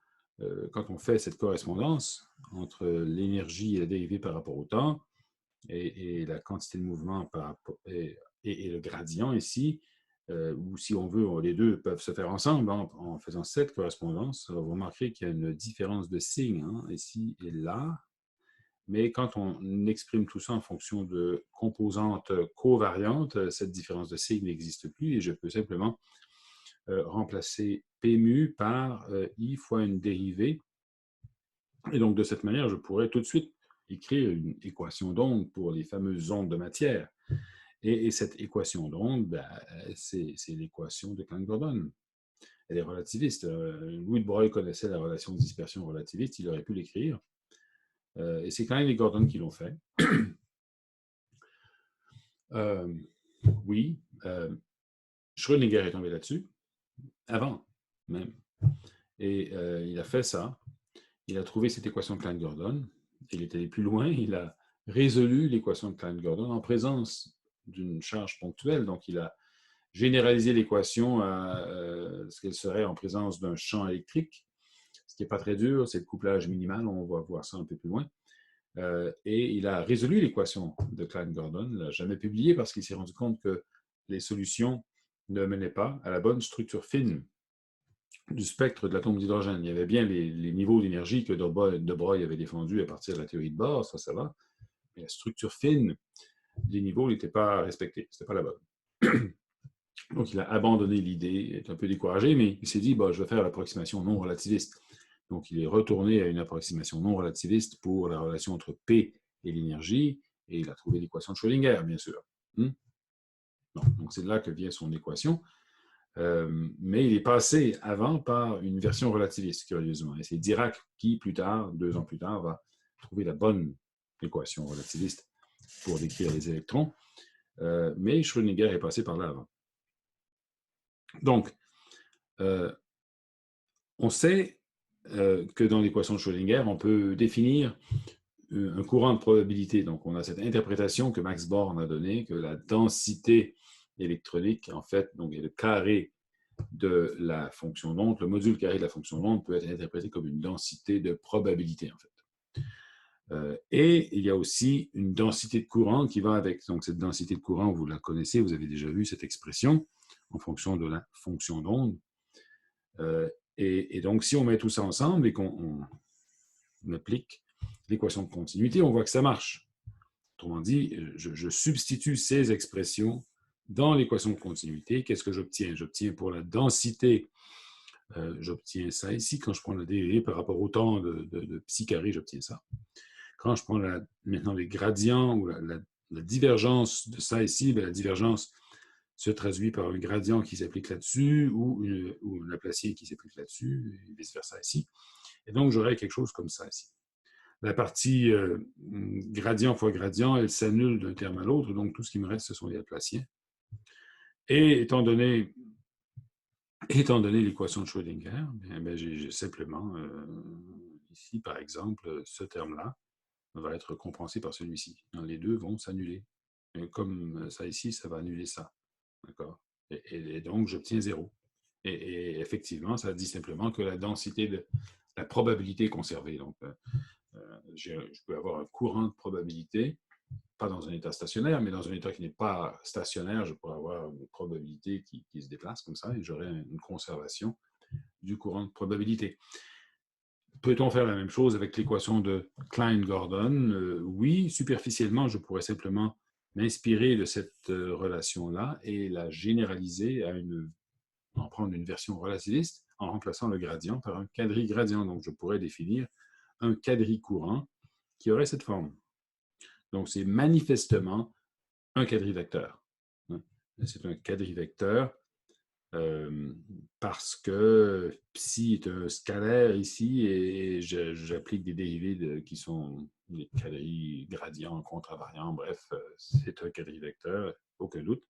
Quand on fait cette correspondance entre l'énergie et la dérivée par rapport au temps, et la quantité de mouvement et le gradient ici, ou si on veut, les deux peuvent se faire ensemble en faisant cette correspondance. Vous remarquerez qu'il y a une différence de signe ici et là, mais quand on exprime tout ça en fonction de composantes covariantes, cette différence de signe n'existe plus et je peux simplement remplacer P mu par I fois une dérivée. Et donc, de cette manière, je pourrais tout de suite écrire une équation d'onde pour les fameuses ondes de matière. Et cette équation d'onde, c'est l'équation de Klein-Gordon. Elle est relativiste. Louis de Broglie connaissait la relation de dispersion relativiste, il aurait pu l'écrire. Et c'est Klein et Gordon qui l'ont fait. Oui, Schrödinger est tombé là-dessus, avant même. Et il a fait ça. Il a trouvé cette équation de Klein-Gordon. Il est allé plus loin. Il a résolu l'équation de Klein-Gordon en présence d'une charge ponctuelle. Donc, il a généralisé l'équation à ce qu'elle serait en présence d'un champ électrique. Ce qui n'est pas très dur, c'est le couplage minimal. On va voir ça un peu plus loin. Et il a résolu l'équation de Klein-Gordon. Il ne l'a jamais publié parce qu'il s'est rendu compte que les solutions ne menaient pas à la bonne structure fine du spectre de l'atome d'hydrogène. Il y avait bien les niveaux d'énergie que de Broglie avait défendus à partir de la théorie de Bohr, ça va. Mais la structure fine des niveaux n'était pas respectée. Ce n'était pas la bonne. Donc, il a abandonné l'idée, il est un peu découragé, mais il s'est dit, bah, je vais faire l'approximation non relativiste. Donc, il est retourné à une approximation non relativiste pour la relation entre P et l'énergie, et il a trouvé l'équation de Schrödinger, bien sûr. Donc, c'est de là que vient son équation. Mais il est passé avant par une version relativiste, curieusement. Et c'est Dirac qui, plus tard, 2 ans plus tard, va trouver la bonne équation relativiste pour décrire les électrons. Mais Schrödinger est passé par là avant. Donc, on sait que dans l'équation de Schrödinger, on peut définir un courant de probabilité. Donc, on a cette interprétation que Max Born a donnée, que la densité électronique, en fait, donc, est le carré de la fonction d'onde. Le module carré de la fonction d'onde peut être interprété comme une densité de probabilité, en fait. Et il y a aussi une densité de courant qui va avec. Donc, cette densité de courant, vous la connaissez, vous avez déjà vu cette expression en fonction de la fonction d'onde. Et donc, si on met tout ça ensemble et qu'on applique l'équation de continuité, on voit que ça marche. Autrement dit, je substitue ces expressions dans l'équation de continuité. Qu'est-ce que j'obtiens? J'obtiens pour la densité, j'obtiens ça ici. Quand je prends la dérivée par rapport au temps de psi carré, j'obtiens ça. Quand je prends maintenant les gradients ou la divergence de ça ici, bien, la divergence se traduit par un gradient qui s'applique là-dessus ou un Laplacien qui s'applique là-dessus, et vice-versa ici. Et donc, j'aurai quelque chose comme ça ici. La partie gradient fois gradient, elle s'annule d'un terme à l'autre, donc tout ce qui me reste, ce sont les Laplaciens. Et étant donné l'équation de Schrödinger, j'ai simplement, ici par exemple, ce terme-là va être compensé par celui-ci. Les deux vont s'annuler. Comme ça ici, ça va annuler ça. D'accord? Et donc, j'obtiens 0. Et effectivement, ça dit simplement que la densité de la probabilité est conservée. Donc, je peux avoir un courant de probabilité, pas dans un état stationnaire, mais dans un état qui n'est pas stationnaire, je pourrais avoir une probabilité qui se déplace comme ça, et j'aurai une conservation du courant de probabilité. Peut-on faire la même chose avec l'équation de Klein-Gordon? Oui, superficiellement, je pourrais simplement m'inspirer de cette relation-là et la généraliser en prendre une version relativiste en remplaçant le gradient par un quadri-gradient. Donc, je pourrais définir un quadri-courant qui aurait cette forme. Donc, c'est manifestement un quadrivecteur. C'est un quadrivecteur parce que psi est un scalaire ici et j'applique des dérivés qui sont des quadrigradients, contravariants, bref, c'est un quadrivecteur, aucun doute.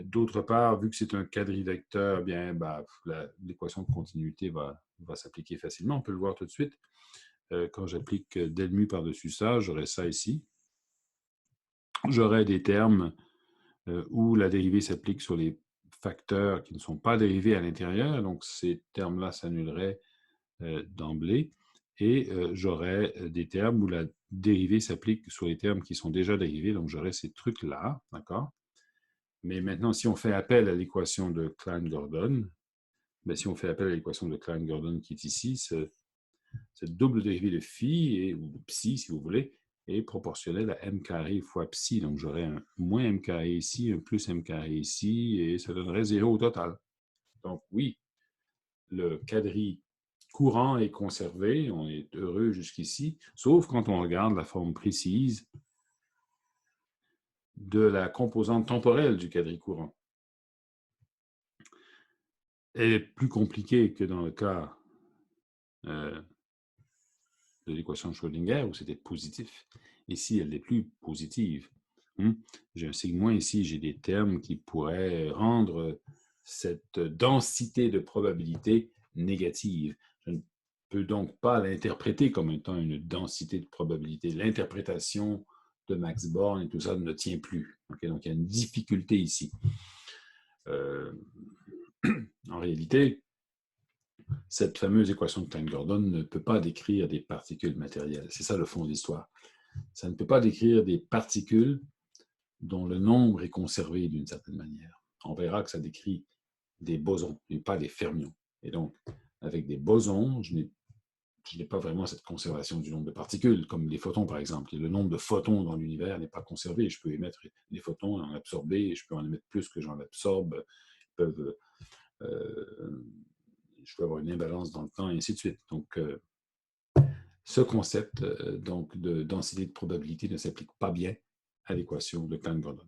D'autre part, vu que c'est un quadrivecteur, bien, l'équation de continuité va s'appliquer facilement. On peut le voir tout de suite. Quand j'applique del mu par-dessus ça, j'aurai ça ici. J'aurai des termes où la dérivée s'applique sur les facteurs qui ne sont pas dérivés à l'intérieur. Donc, ces termes-là s'annuleraient d'emblée. Et j'aurai des termes où la dérivée s'applique sur les termes qui sont déjà dérivés. Donc, j'aurai ces trucs-là, d'accord? Mais maintenant, si on fait appel à l'équation de Klein-Gordon, si on fait appel à l'équation de Klein-Gordon qui est ici, cette double dérivée de phi, ou de psi, si vous voulez, est proportionnelle à m carré fois psi. Donc, j'aurais un moins m carré ici, un plus m carré ici, et ça donnerait 0 au total. Donc, oui, le quadri courant est conservé, on est heureux jusqu'ici, sauf quand on regarde la forme précise de la composante temporelle du quadri courant. Elle est plus compliquée que dans le cas de l'équation de Schrödinger où c'était positif. Ici, elle n'est plus positive. J'ai un sigma ici, j'ai des termes qui pourraient rendre cette densité de probabilité négative. Je ne peux donc pas l'interpréter comme étant une densité de probabilité. L'interprétation de Max Born et tout ça ne tient plus. Okay? Donc, il y a une difficulté ici. En réalité, cette fameuse équation de Klein-Gordon ne peut pas décrire des particules matérielles. C'est ça le fond de l'histoire. Ça ne peut pas décrire des particules dont le nombre est conservé d'une certaine manière. On verra que ça décrit des bosons et pas des fermions. Et donc, avec des bosons, je n'ai pas vraiment cette conservation du nombre de particules, comme les photons par exemple. Le nombre de photons dans l'univers n'est pas conservé. Je peux émettre des photons et en absorber, et je peux en émettre plus que j'en absorbe. Je peux avoir une imbalance dans le temps, et ainsi de suite. Donc, ce concept donc, de densité de probabilité ne s'applique pas bien à l'équation de Klein-Gordon.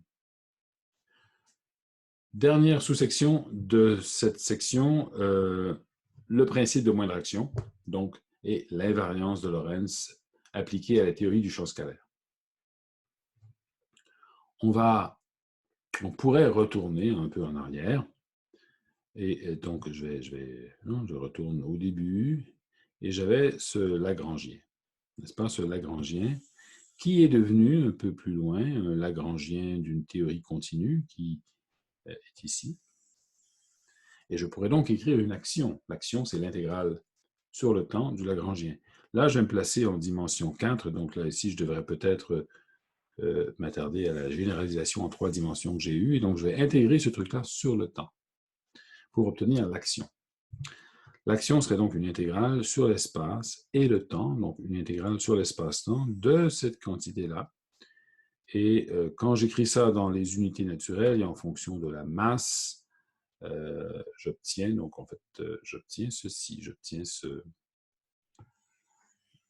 Dernière sous-section de cette section, le principe de moindre action, donc, et l'invariance de Lorentz appliquée à la théorie du champ scalaire. On pourrait retourner un peu en arrière, et donc je retourne au début, et j'avais ce Lagrangien, n'est-ce pas, ce Lagrangien, qui est devenu un peu plus loin un Lagrangien d'une théorie continue, qui est ici. Et je pourrais donc écrire une action. L'action, c'est l'intégrale sur le temps du Lagrangien. Là, je vais me placer en dimension 4, donc là, ici, je devrais peut-être m'attarder à la généralisation en 3 dimensions que j'ai eue, et donc je vais intégrer ce truc-là sur le temps pour obtenir l'action. L'action serait donc une intégrale sur l'espace et le temps, donc une intégrale sur l'espace-temps de cette quantité-là. Et quand j'écris ça dans les unités naturelles et en fonction de la masse, j'obtiens, donc en fait, j'obtiens ceci, j'obtiens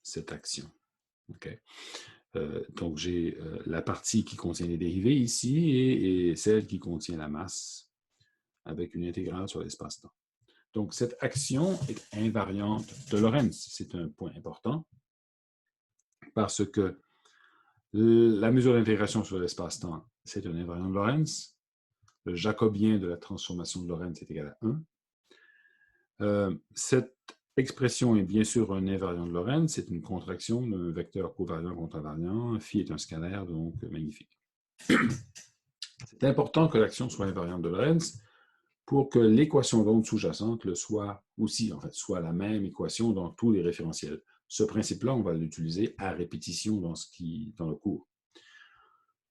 cette action. Okay. Donc j'ai la partie qui contient les dérivés ici et celle qui contient la masse avec une intégrale sur l'espace-temps. Donc cette action est invariante de Lorentz. C'est un point important parce que la mesure d'intégration sur l'espace-temps, c'est un invariant de Lorentz. Le jacobien de la transformation de Lorentz est égal à 1. Cette expression est bien sûr un invariant de Lorentz, c'est une contraction d'un vecteur covariant contre invariant. Phi est un scalaire, donc magnifique. C'est important que l'action soit invariante de Lorentz pour que l'équation d'onde sous-jacente le soit aussi, en fait, soit la même équation dans tous les référentiels. Ce principe-là, on va l'utiliser à répétition dans le cours.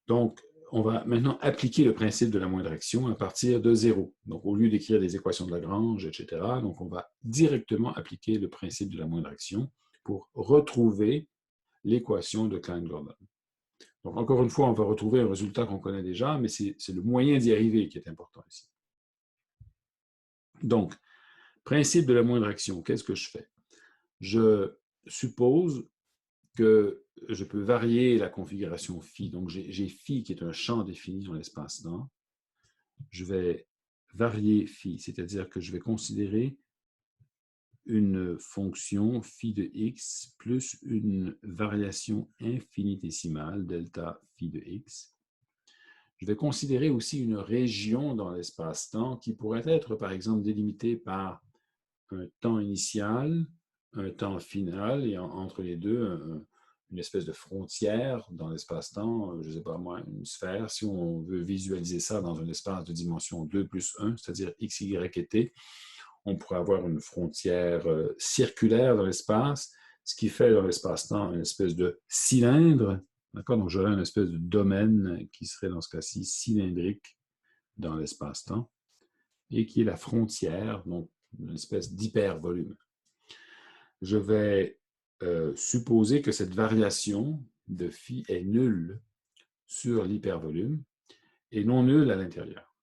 Donc, on va maintenant appliquer le principe de la moindre action à partir de 0. Donc, au lieu d'écrire des équations de Lagrange, etc., donc on va directement appliquer le principe de la moindre action pour retrouver l'équation de Klein-Gordon. Donc, encore une fois, on va retrouver un résultat qu'on connaît déjà, mais c'est le moyen d'y arriver qui est important ici. Donc, principe de la moindre action, qu'est-ce que je fais? Je suppose que je peux varier la configuration phi. Donc, j'ai phi qui est un champ défini dans l'espace-temps. Je vais varier phi, c'est-à-dire que je vais considérer une fonction phi de x plus une variation infinitésimale, delta phi de x. Je vais considérer aussi une région dans l'espace-temps qui pourrait être, par exemple, délimitée par un temps initial, un temps final, et entre les deux, une espèce de frontière dans l'espace-temps, je ne sais pas moi, une sphère, si on veut visualiser ça dans un espace de dimension 2 plus 1, c'est-à-dire x, y et t, on pourrait avoir une frontière circulaire dans l'espace, ce qui fait dans l'espace-temps une espèce de cylindre, d'accord? Donc j'aurais une espèce de domaine qui serait dans ce cas-ci cylindrique dans l'espace-temps, et qui est la frontière, donc une espèce d'hypervolume. Je vais supposer que cette variation de phi est nulle sur l'hypervolume et non nulle à l'intérieur.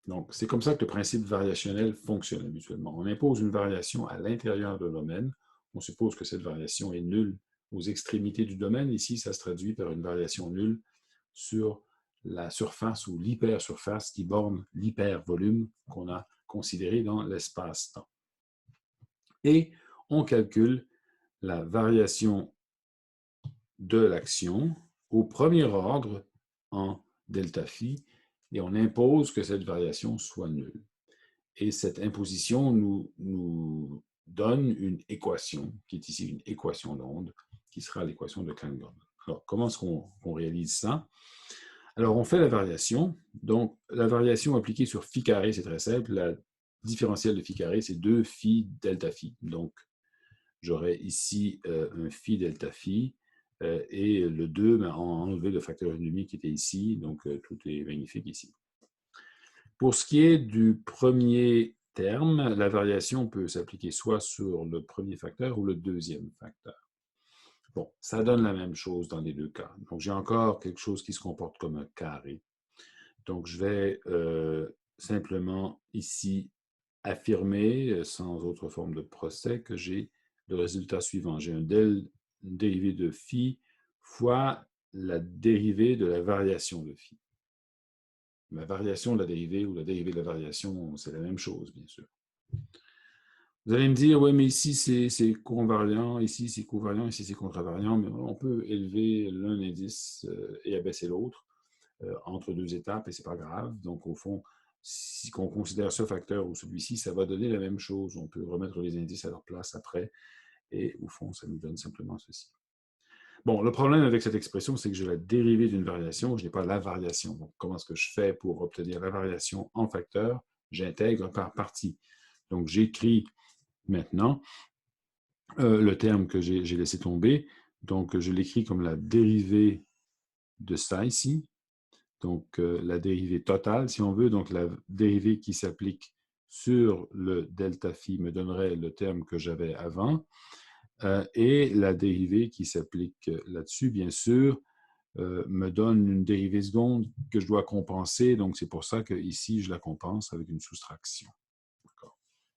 Donc, c'est comme ça que le principe variationnel fonctionne habituellement. On impose une variation à l'intérieur d'un domaine. On suppose que cette variation est nulle aux extrémités du domaine. Ici, ça se traduit par une variation nulle sur la surface ou l'hypersurface qui borne l'hypervolume qu'on a considéré dans l'espace-temps. Et on calcule la variation de l'action au premier ordre en delta phi et on impose que cette variation soit nulle. Et cette imposition nous donne une équation, qui est ici une équation d'onde, qui sera l'équation de Klein-Gordon. Alors, comment est-ce qu'on réalise ça? Alors, on fait la variation. Donc, la variation appliquée sur phi carré, c'est très simple. différentiel de phi carré, c'est 2 phi delta phi. Donc, j'aurai ici un phi delta phi, et le 2, ben, on a enlevé le facteur 1,5 qui était ici, donc tout est magnifique ici. Pour ce qui est du premier terme, la variation peut s'appliquer soit sur le premier facteur ou le deuxième facteur. Bon, ça donne la même chose dans les deux cas. Donc, j'ai encore quelque chose qui se comporte comme un carré. Donc, je vais simplement ici affirmer, sans autre forme de procès, que j'ai le résultat suivant. J'ai une dérivée de phi fois la dérivée de la variation de phi. La variation de la dérivée ou la dérivée de la variation, c'est la même chose, bien sûr. Vous allez me dire, oui, mais ici, c'est convariant, ici, c'est covariant, ici, c'est contravariant, mais on peut élever l'un indice et abaisser l'autre entre deux étapes, et c'est pas grave. Donc, au fond, si on considère ce facteur ou celui-ci, ça va donner la même chose. On peut remettre les indices à leur place après, et au fond, ça nous donne simplement ceci. Bon, le problème avec cette expression, c'est que j'ai la dérivée d'une variation, je n'ai pas la variation. Donc, comment est-ce que je fais pour obtenir la variation en facteur? J'intègre par partie. Donc, j'écris maintenant le terme que j'ai laissé tomber. Donc, je l'écris comme la dérivée de ça ici. Donc, la dérivée totale, si on veut. Donc, la dérivée qui s'applique sur le delta phi me donnerait le terme que j'avais avant. Et la dérivée qui s'applique là-dessus, bien sûr, me donne une dérivée seconde que je dois compenser. Donc, c'est pour ça qu'ici, je la compense avec une soustraction.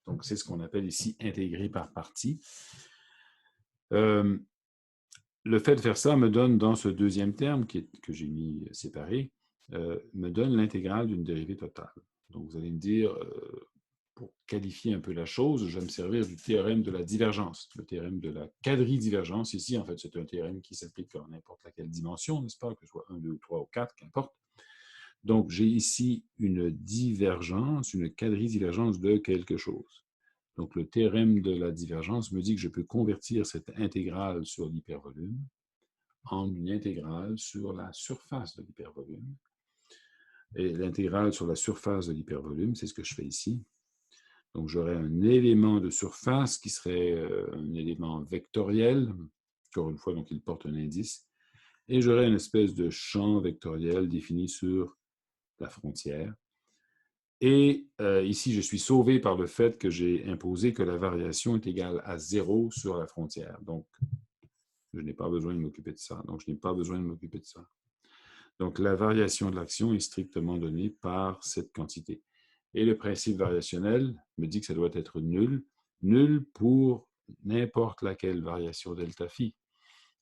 Donc, c'est ce qu'on appelle ici intégrer par partie. Le fait de faire ça me donne, dans ce deuxième terme que j'ai mis séparé, me donne l'intégrale d'une dérivée totale. Donc, vous allez me dire, pour qualifier un peu la chose, je vais me servir du théorème de la divergence, le théorème de la quadridivergence. Ici, en fait, c'est un théorème qui s'applique à n'importe laquelle dimension, n'est-ce pas, que ce soit 1, 2, 3 ou 4, qu'importe. Donc, j'ai ici une divergence, une quadridivergence de quelque chose. Donc, le théorème de la divergence me dit que je peux convertir cette intégrale sur l'hypervolume en une intégrale sur la surface de l'hypervolume. Et l'intégrale sur la surface de l'hypervolume, c'est ce que je fais ici. Donc, j'aurai un élément de surface qui serait un élément vectoriel. Encore une fois, donc, il porte un indice. Et j'aurai une espèce de champ vectoriel défini sur la frontière. Et ici, je suis sauvé par le fait que j'ai imposé que la variation est égale à 0 sur la frontière. Donc, je n'ai pas besoin de m'occuper de ça. Donc, la variation de l'action est strictement donnée par cette quantité. Et le principe variationnel me dit que ça doit être nul. Nul pour n'importe laquelle variation delta phi.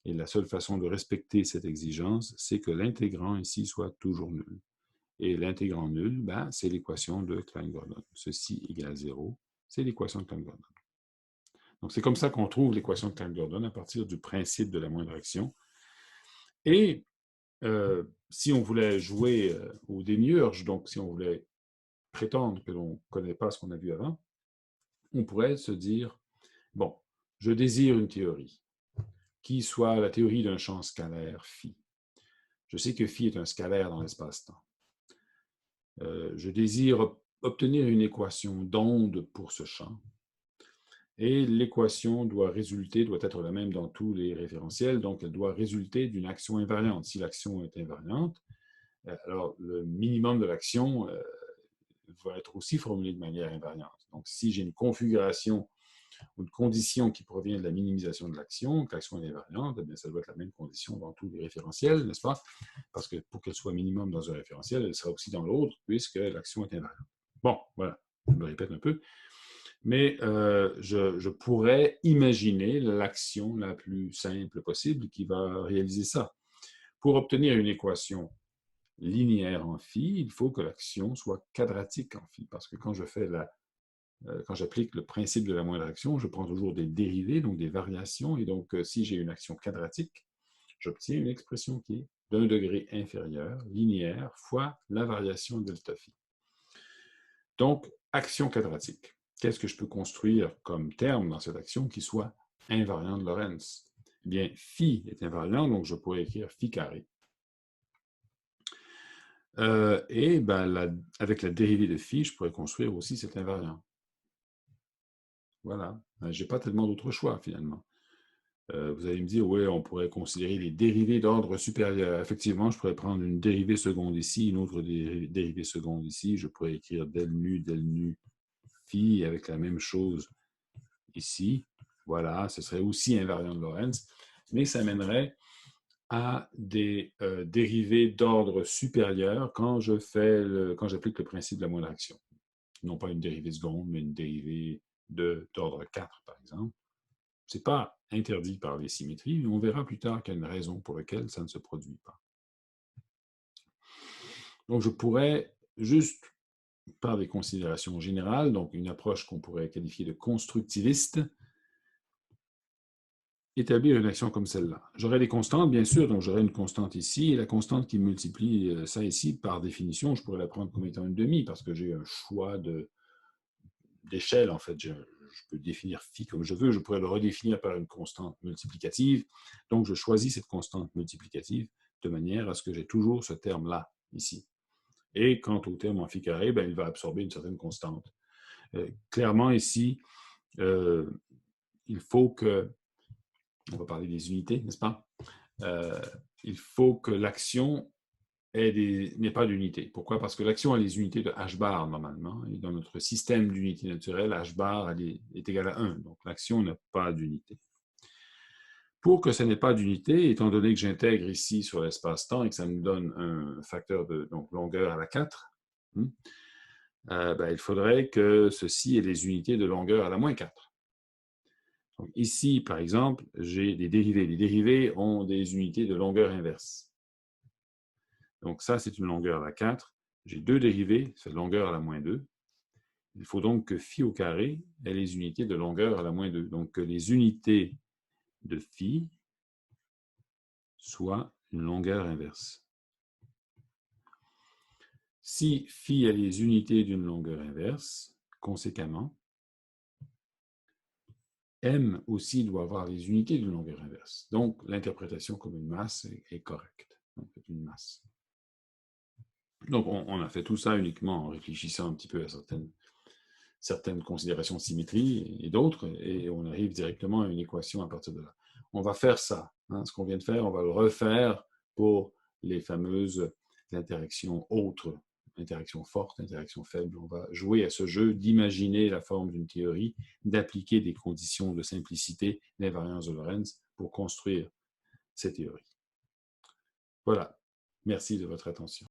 Et la seule façon de respecter cette exigence, c'est que l'intégrant ici soit toujours nul. Et l'intégrant nul, ben, c'est l'équation de Klein-Gordon. Ceci égale 0, c'est l'équation de Klein-Gordon. Donc, c'est comme ça qu'on trouve l'équation de Klein-Gordon à partir du principe de la moindre action. Et si on voulait jouer au démiurge, donc si on voulait prétendre que l'on ne connaît pas ce qu'on a vu avant, on pourrait se dire, bon, je désire une théorie qui soit la théorie d'un champ scalaire phi. Je sais que phi est un scalaire dans l'espace-temps. Je désire obtenir une équation d'onde pour ce champ. Et l'équation doit être la même dans tous les référentiels, donc elle doit résulter d'une action invariante. Si l'action est invariante, alors le minimum de l'action va être aussi formulé de manière invariante. Donc, si j'ai une configuration ou une condition qui provient de la minimisation de l'action, que l'action est invariante, eh bien, ça doit être la même condition dans tous les référentiels, n'est-ce pas? Parce que pour qu'elle soit minimum dans un référentiel, elle sera aussi dans l'autre, puisque l'action est invariante. Bon, voilà, je me répète un peu. Mais je pourrais imaginer l'action la plus simple possible qui va réaliser ça. Pour obtenir une équation linéaire en phi, il faut que l'action soit quadratique en phi, parce que quand j'applique le principe de la moindre action, je prends toujours des dérivées, donc des variations, et donc si j'ai une action quadratique, j'obtiens une expression qui est d'un degré inférieur, linéaire, fois la variation delta phi. Donc, action quadratique. Qu'est-ce que je peux construire comme terme dans cette action qui soit invariant de Lorentz? Eh bien, phi est invariant, donc je pourrais écrire phi carré. Et ben, avec la dérivée de phi, je pourrais construire aussi cet invariant. Voilà. Je n'ai pas tellement d'autres choix, finalement. Vous allez me dire, oui, on pourrait considérer les dérivés d'ordre supérieur. Effectivement, je pourrais prendre une dérivée seconde ici, une autre dérivée seconde ici. Je pourrais écrire del nu phi avec la même chose ici. Voilà, ce serait aussi invariant de Lorentz, mais ça mènerait à des dérivés d'ordre supérieur quand j'applique le principe de la moindre action. Non pas une dérivée seconde, mais une dérivée d'ordre 4, par exemple. Ce n'est pas interdit par les symétries, mais on verra plus tard qu'il y a une raison pour laquelle ça ne se produit pas. Donc, je pourrais juste, par des considérations générales, donc une approche qu'on pourrait qualifier de constructiviste, établir une action comme celle-là. J'aurai des constantes, bien sûr, donc j'aurai une constante ici, et la constante qui multiplie ça ici, par définition, je pourrais la prendre comme étant une demi, parce que j'ai un choix d'échelle, en fait. Je peux définir phi comme je veux, je pourrais le redéfinir par une constante multiplicative, donc je choisis cette constante multiplicative de manière à ce que j'ai toujours ce terme-là, ici. Et quant au terme en phi carré, ben, il va absorber une certaine constante. Clairement, ici, il faut que, on va parler des unités, n'est-ce pas? Il faut que l'action n'ait pas d'unité. Pourquoi? Parce que l'action a les unités de h bar normalement, et dans notre système d'unités naturelles, h bar est égal à 1, donc l'action n'a pas d'unité. Pour que ça n'ait pas d'unité, étant donné que j'intègre ici sur l'espace-temps et que ça me donne un facteur de longueur à la 4, ben, il faudrait que ceci ait les unités de longueur à la moins 4. Donc ici, par exemple, j'ai des dérivés. Les dérivés ont des unités de longueur inverse. Donc ça, c'est une longueur à la 4. J'ai deux dérivés, c'est longueur à la moins 2. Il faut donc que phi au carré ait les unités de longueur à la moins 2. Donc que les unités de phi soient une longueur inverse. Si phi a les unités d'une longueur inverse, conséquemment, m aussi doit avoir les unités d'une longueur inverse. Donc l'interprétation comme une masse est correcte. Donc c'est une masse. Donc on a fait tout ça uniquement en réfléchissant un petit peu à certaines considérations de symétrie et d'autres, et on arrive directement à une équation à partir de là. On va faire ça, ce qu'on vient de faire, on va le refaire pour les fameuses interactions autres, interactions fortes, interactions faibles. On va jouer à ce jeu d'imaginer la forme d'une théorie, d'appliquer des conditions de simplicité, l'invariance de Lorentz, pour construire ces théories. Voilà. Merci de votre attention.